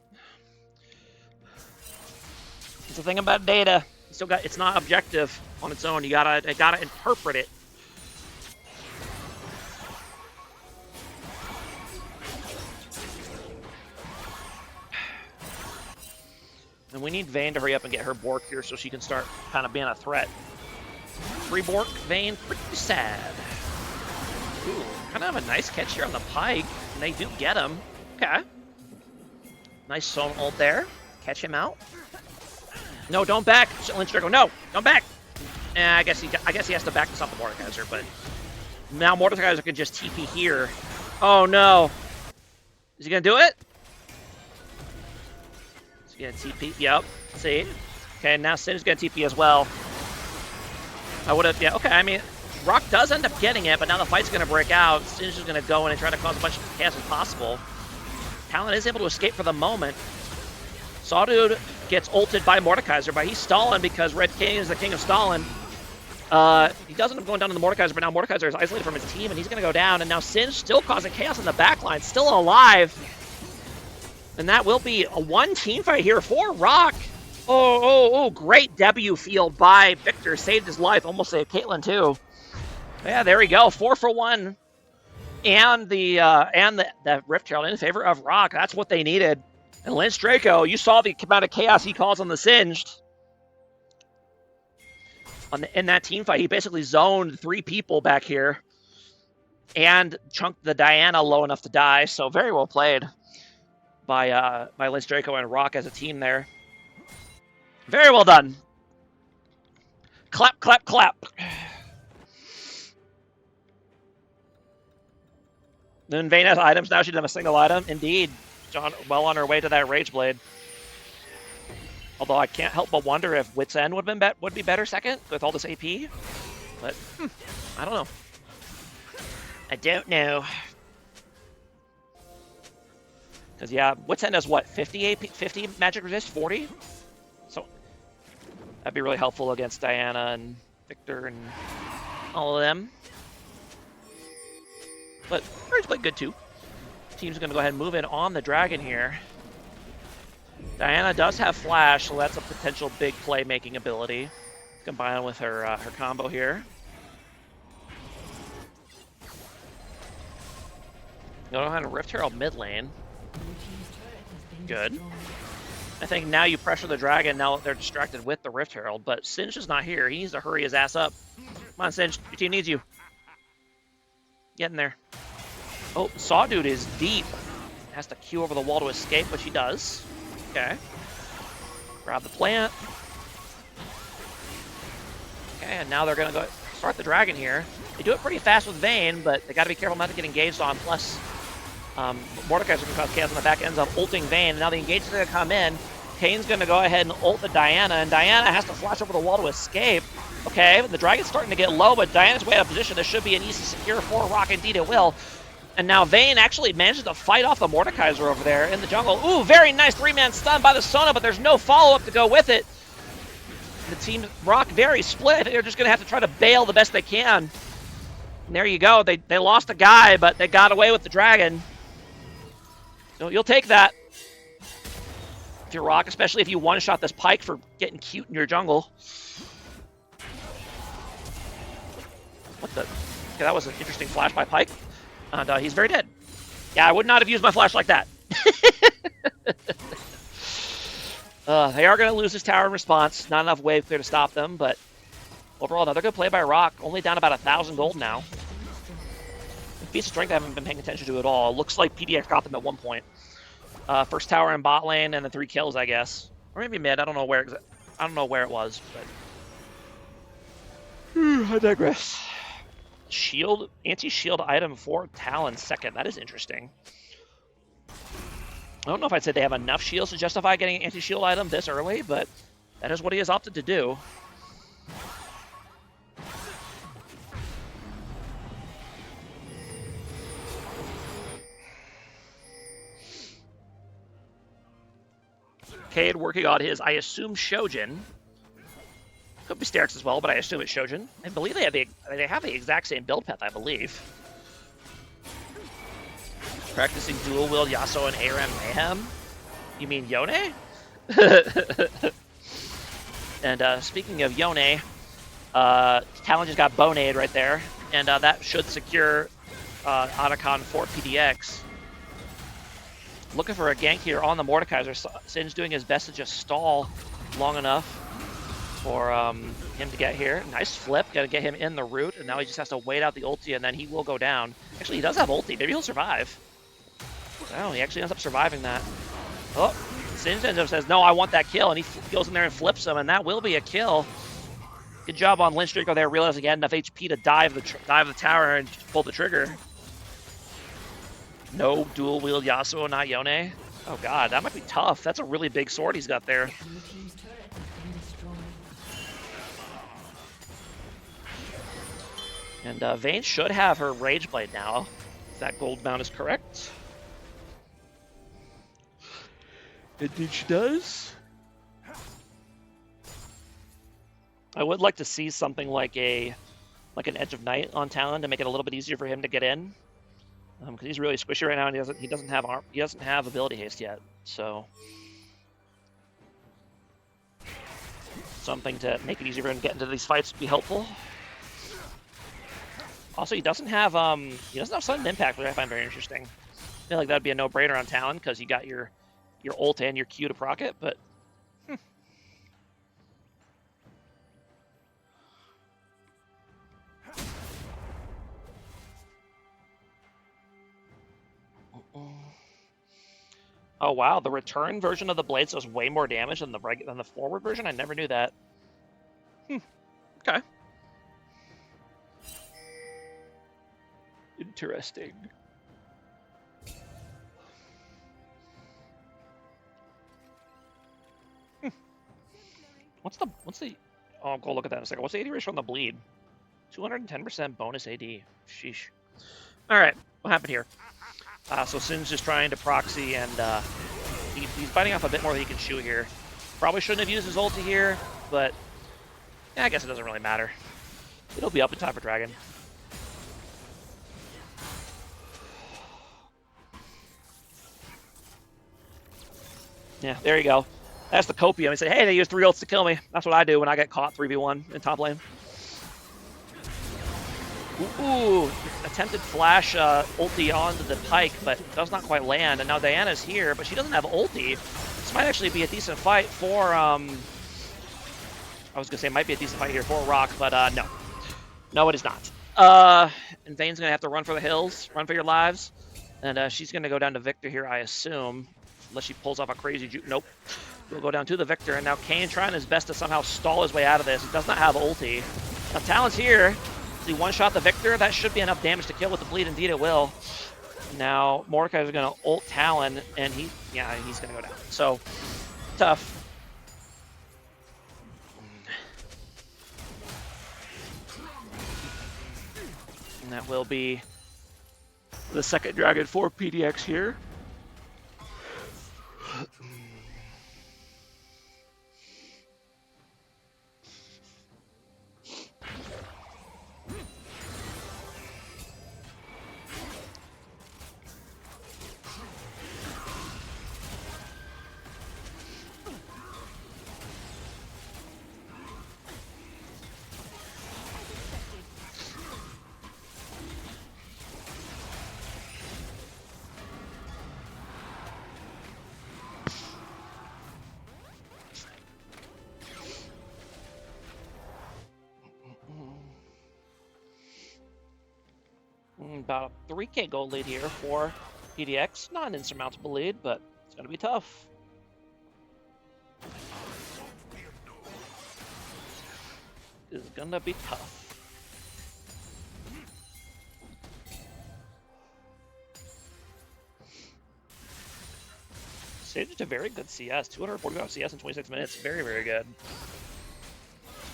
It's the thing about data. It's not objective on its own. You gotta interpret it. And we need Vayne to hurry up and get her Bork here so she can start kind of being a threat. Free Bork, Vayne, pretty sad. Ooh, kind of have a nice catch here on the Pike, and they do get him. Okay. Nice Soul ult there. Catch him out. No, don't back. Lynch Draco, no, don't back. I guess he has to back to stop the Mordekaiser, but now Mordekaiser can just TP here. Oh no. Is he gonna do it? Is he gonna TP? Yep. See? Okay, now Sin's gonna TP as well. I would have, yeah, okay, I mean, Rock does end up getting it, but now the fight's going to break out. Sin's just going to go in and try to cause as much chaos as possible. Talon is able to escape for the moment. Sawdude gets ulted by Mordekaiser, but he's stalling because Red King is the king of stalling. He does end up going down to the Mordekaiser, but now Mordekaiser is isolated from his team, and he's going to go down. And now Sin's still causing chaos in the backline, still alive. And that will be a one team fight here for Rock. Oh, great debut field by Victor. Saved his life. Almost saved Caitlyn, too. Yeah, there we go. 4 for 1. And the Rift Herald in favor of Rock. That's what they needed. And Lance Draco, you saw the amount of chaos he caused on the Singed. In that team fight, he basically zoned 3 people back here. And chunked the Diana low enough to die. So very well played by Lance Draco and Rock as a team there. Very well done. Clap, clap, clap. Then Vayne has items. Now she doesn't have a single item. Indeed. John well on her way to that Rage Blade. Although I can't help but wonder if Wit's End would be better second with all this AP. But, I don't know. I don't know. Because, yeah, Wit's End has what? 50 AP? 50 magic resist? 40? So that'd be really helpful against Diana and Victor and all of them. But Rage Blade good too. Team's going to go ahead and move in on the Dragon here. Diana does have Flash, so that's a potential big play-making ability. Combined with her combo here. Go ahead and Rift Herald mid lane. Good. I think now you pressure the Dragon, now they're distracted with the Rift Herald, but Singe is not here. He needs to hurry his ass up. Come on, Singe. Your team needs you. Get in there. Oh, Sawdude is deep. Has to Q over the wall to escape, which he does. Okay. Grab the plant. Okay, and now they're going to go start the Dragon here. They do it pretty fast with Vayne, but they got to be careful not to get engaged on. Plus, Mordekaiser can cause chaos on the back ends up ulting Vayne. Now the engage is going to come in. Kane's going to go ahead and ult the Diana, and Diana has to flash over the wall to escape. Okay, the Dragon's starting to get low, but Diana's way out of position. This should be an easy secure for Rock. Indeed it will. And now Vayne actually manages to fight off the Mordekaiser over there in the jungle. Ooh, very nice 3-man stun by the Sona, but there's no follow-up to go with it. The team Rock very split. They're just going to have to try to bail the best they can. And there you go. They lost a guy, but they got away with the Dragon. No, you'll take that. If you're Rock, especially if you one-shot this Pike for getting cute in your jungle. What the? Okay, that was an interesting flash by Pike. And he's very dead. Yeah, I would not have used my flash like that. They are going to lose this tower in response. Not enough wave clear to stop them, but overall, another good play by Rock. Only down about 1,000 gold now. Beast of Strength I haven't been paying attention to at all. Looks like PDX got them at one point. First tower in bot lane and the 3 kills, I guess. Or maybe mid. I don't know where it was, but I digress. Shield, anti-shield item for Talon second. That is interesting. I don't know if I'd say they have enough shields to justify getting an anti-shield item this early, but that is what he has opted to do. Cade working on his, I assume, Shojin. Could be Sterix as well, but I assume it's Shojin. I believe they have the exact same build path, I believe. Practicing dual wield Yasuo and Aram Mayhem? You mean Yone? And speaking of Yone, Talon just got Bonade right there, and that should secure Otacon for PDX. Looking for a gank here on the Mordekaiser. Sin's doing his best to just stall long enough for him to get here. Nice flip, gotta get him in the root, and now he just has to wait out the ulti, and then he will go down. Actually, he does have ulti. Maybe he'll survive. Oh, he actually ends up surviving that. Oh, Sin ends up says, no, I want that kill, and he goes in there and flips him, and that will be a kill. Good job on Lindstreaker there, realizing he had enough HP to dive the tower and pull the trigger. No dual wield Yasuo, not Yone. Oh god, that might be tough. That's a really big sword he's got there. And Vayne should have her Rage Blade now, if that gold mount is correct. Indeed she does. I would like to see something like an Edge of Night on Talon to make it a little bit easier for him to get in. Because he's really squishy right now, and he doesn't have ability haste yet. So something to make it easier for him to get into these fights would be helpful. Also, he doesn't have sudden impact, which I find very interesting. I feel like that'd be a no-brainer on Talon because you got your ult and your Q to proc it, but. Oh wow, the return version of the blades does way more damage than the forward version? I never knew that. Okay. Interesting. What's the oh, I'll go look at that in a second. What's the AD ratio on the bleed? 210% bonus AD. Sheesh. Alright, what happened here? So Sin's just trying to proxy, and he's biting off a bit more than he can shoot here. Probably shouldn't have used his ulti here, but yeah, I guess it doesn't really matter. It'll be up in time for Dragon. Yeah, there you go. That's the copium. He said, hey, they used 3 ults to kill me. That's what I do when I get caught 3v1 in top lane. Ooh, attempted flash ulti onto the Pike, but does not quite land. And now Diana's here, but she doesn't have ulti. This might actually be a decent fight for, I was going to say it might be a decent fight here for Rock, but no. No, it is not. And Vayne's going to have to run for the hills, run for your lives. And she's going to go down to Victor here, I assume. Unless she pulls off a crazy juke. Nope. We'll go down to the Victor, and now Kayn trying his best to somehow stall his way out of this. He does not have ulti. Now Talon's here. He one-shot the Victor. That should be enough damage to kill with the bleed. Indeed, it will. Now Mordekaiser is going to ult Talon, and he's going to go down. So tough. And that will be the second Dragon for PDX here. about a 3K gold lead here for PDX. Not an insurmountable lead, but it's going to be tough. It's going to be tough. Sage is a very good CS. 245 CS in 26 minutes. Very, very good.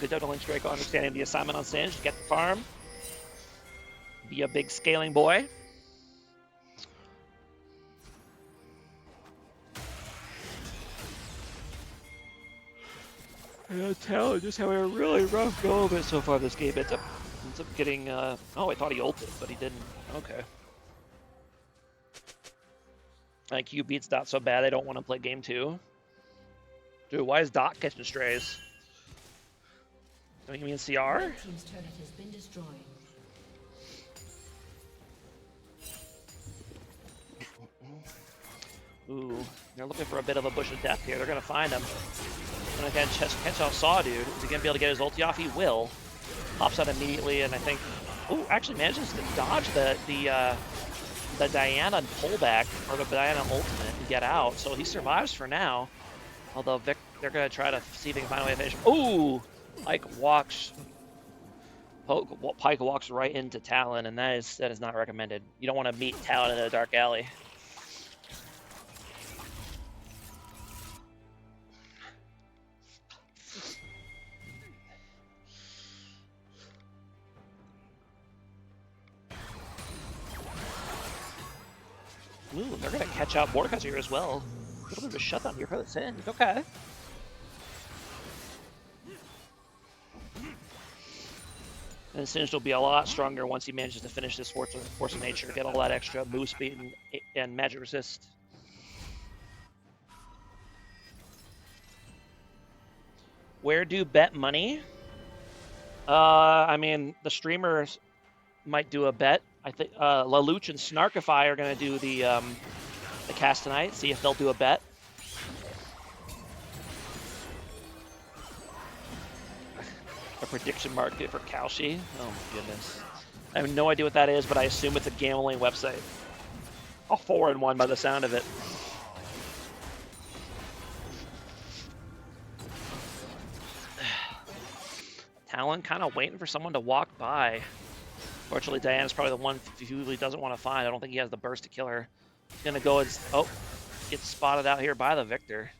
Good job to Lynch Draco understanding the assignment on Sage to get the farm. Be a big scaling boy. Yeah, Talon just having a really rough go of it so far this game. Ends up getting, oh, I thought he ulted, but he didn't. Okay. Like, Q beats Dot so bad they don't want to play game 2. Dude, why is Dot catching strays? Don't you mean CR? Red team's turret has been destroyed. Ooh, they're looking for a bit of a bush of death here. They're going to find him. And again, catch out Saw, dude. Is he going to be able to get his ulti off? He will. Pops out immediately, and I think... Ooh, actually manages to dodge the Diana pullback, or the Diana ultimate, and get out. So he survives for now. Although they're going to try to see if they can find a way to finish him. Ooh! Pike walks right into Talon, and that is not recommended. You don't want to meet Talon in a dark alley. Ooh, they're going to catch out Mordekaiser here as well. A little bit of a shutdown here for the Sand. Okay. And Singed will be a lot stronger once he manages to finish this Force of Nature, get all that extra move speed and magic resist. Where do bet money? I mean, the streamers might do a bet. I think Lelouch and Snarkify are going to do the cast tonight. See if they'll do a bet. A prediction market for Kalshi. Oh my goodness. I have no idea what that is, but I assume it's a gambling website. A 4-1 by the sound of it. Talon kind of waiting for someone to walk by. Fortunately, Diana's probably the one he really doesn't want to find. I don't think he has the burst to kill her. He's going to go and... Oh, gets spotted out here by the Victor.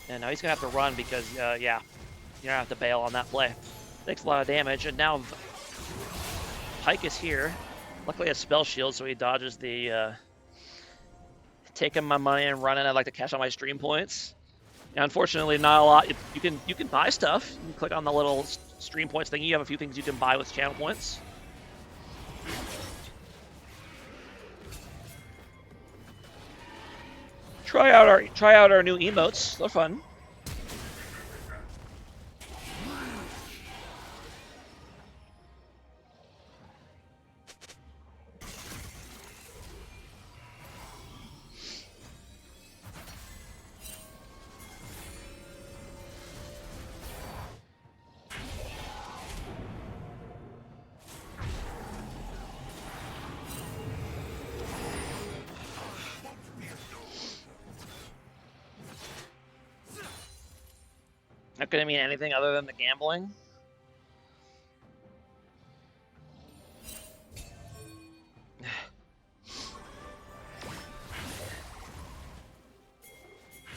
And now he's going to have to run because, yeah, you're going to have to bail on that play. Takes a lot of damage, and now Pike is here. Luckily, he has spell shield, so he dodges the... taking my money and running. I'd like to cash out my stream points. Now, unfortunately, not a lot. You can buy stuff. You can click on the little stream points thing. You have a few things you can buy with channel points. Try out our new emotes. They're fun. Not going to mean anything other than the gambling.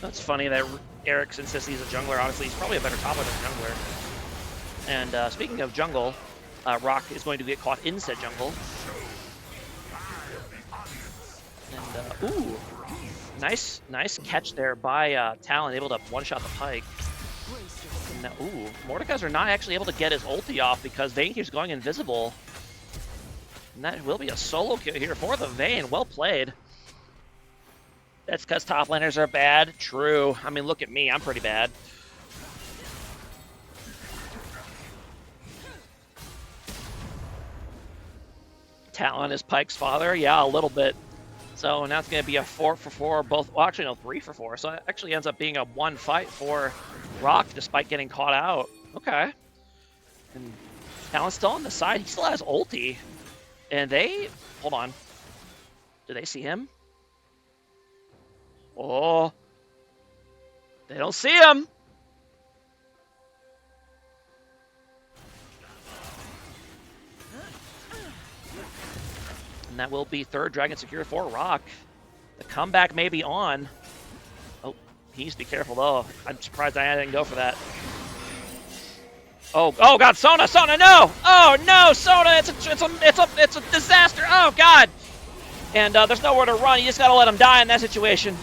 It's funny that Eric insists he's a jungler. Honestly, he's probably a better top laner than jungler. And speaking of jungle, Rock is going to get caught in said jungle. And, ooh, nice catch there by Talon, able to one-shot the Pike. Now, ooh, Mordekaiser not actually able to get his ulti off because Vayne keeps going invisible. And that will be a solo kill here for the Vayne. Well played. That's because top laners are bad. True. I mean, look at me. I'm pretty bad. Talon is Pike's father. Yeah, a little bit. So now it's going to be a 4-for-4, both, well, actually, no, 3-for-4. So it actually ends up being a 1 fight for Rock, despite getting caught out. Okay. And Talon's still on the side. He still has ulti. And they, hold on. Do they see him? Oh, they don't see him. And that will be third Dragon secure for Rock. The comeback may be on. Oh, he needs to be careful though. I'm surprised I didn't go for that. Oh God, Sona, no! Oh no, Sona, it's a disaster. Oh God. And there's nowhere to run. You just gotta let him die in that situation.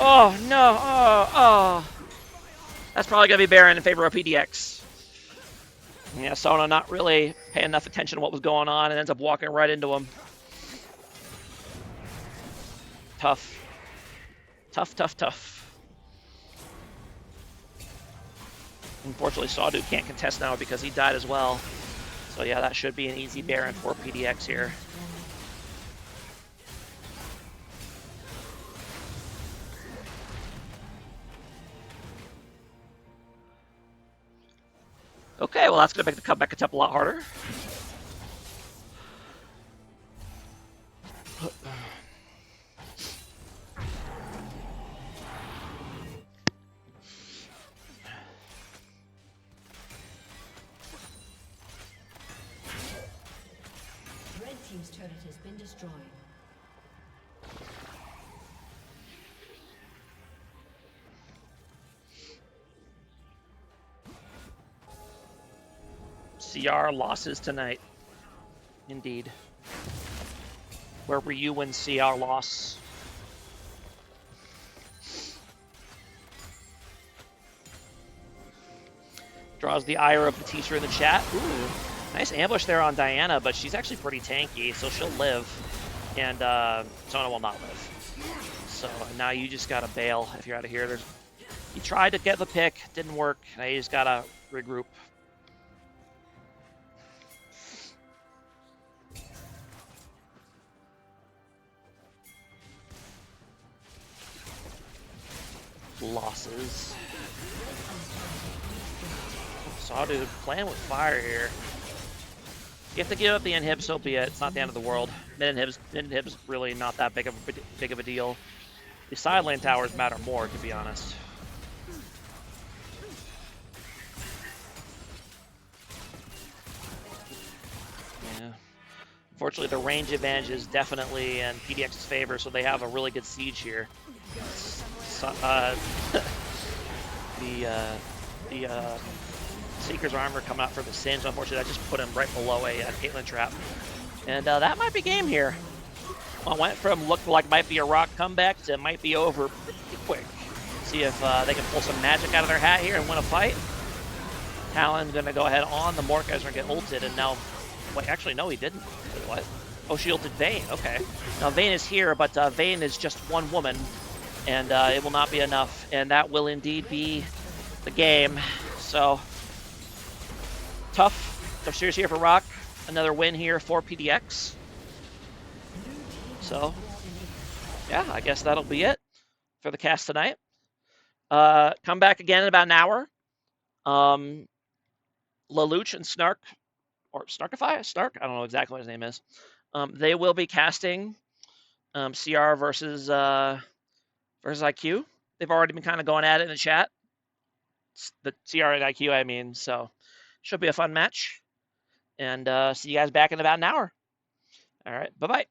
Oh no, oh. That's probably gonna be Baron in favor of PDX. Yeah, Sona not really paying enough attention to what was going on and ends up walking right into him. Tough. Tough. Unfortunately, Sawdude can't contest now because he died as well. So yeah, that should be an easy Baron for PDX here. Okay, well that's going to make the comeback attempt a lot harder. Red team's turret has been destroyed. CR losses tonight. Indeed. Where were you when CR lost? Draws the ire of the teacher in the chat. Ooh, nice ambush there on Diana, but she's actually pretty tanky, so she'll live. And Sona will not live. So now you just gotta bail if you're out of here. You tried to get the pick, didn't work. Now you just gotta regroup. Losses. Sawdude playing with fire here. You have to give up the inhib, so be it. It's not the end of the world. Mid inhib's really not that big of a deal. The side lane towers matter more, to be honest. Yeah. Unfortunately, the range advantage is definitely in PDX's favor, so they have a really good siege here. So, the Seeker's armor coming out for the Singe. Unfortunately, that just put him right below a Caitlyn trap. And that might be game here. Well, went from look like might be a Rock comeback to might be over pretty quick. See if they can pull some magic out of their hat here and win a fight. Talon's going to go ahead on. The Mordekaiser's going to get ulted, and now... Wait, actually, no, he didn't. Wait, what? Oh, she ulted Vayne. Okay. Now, Vayne is here, but Vayne is just one woman, and it will not be enough. And that will indeed be the game. So, tough series here for Rock. Another win here for PDX. So, yeah, I guess that'll be it for the cast tonight. Come back again in about an hour. Lelouch and Snark, or Snarkify? Snark? I don't know exactly what his name is. They will be casting CR versus IQ. They've already been kind of going at it in the chat. The CR and IQ, I mean. So, should be a fun match. And see you guys back in about an hour. All right, bye-bye.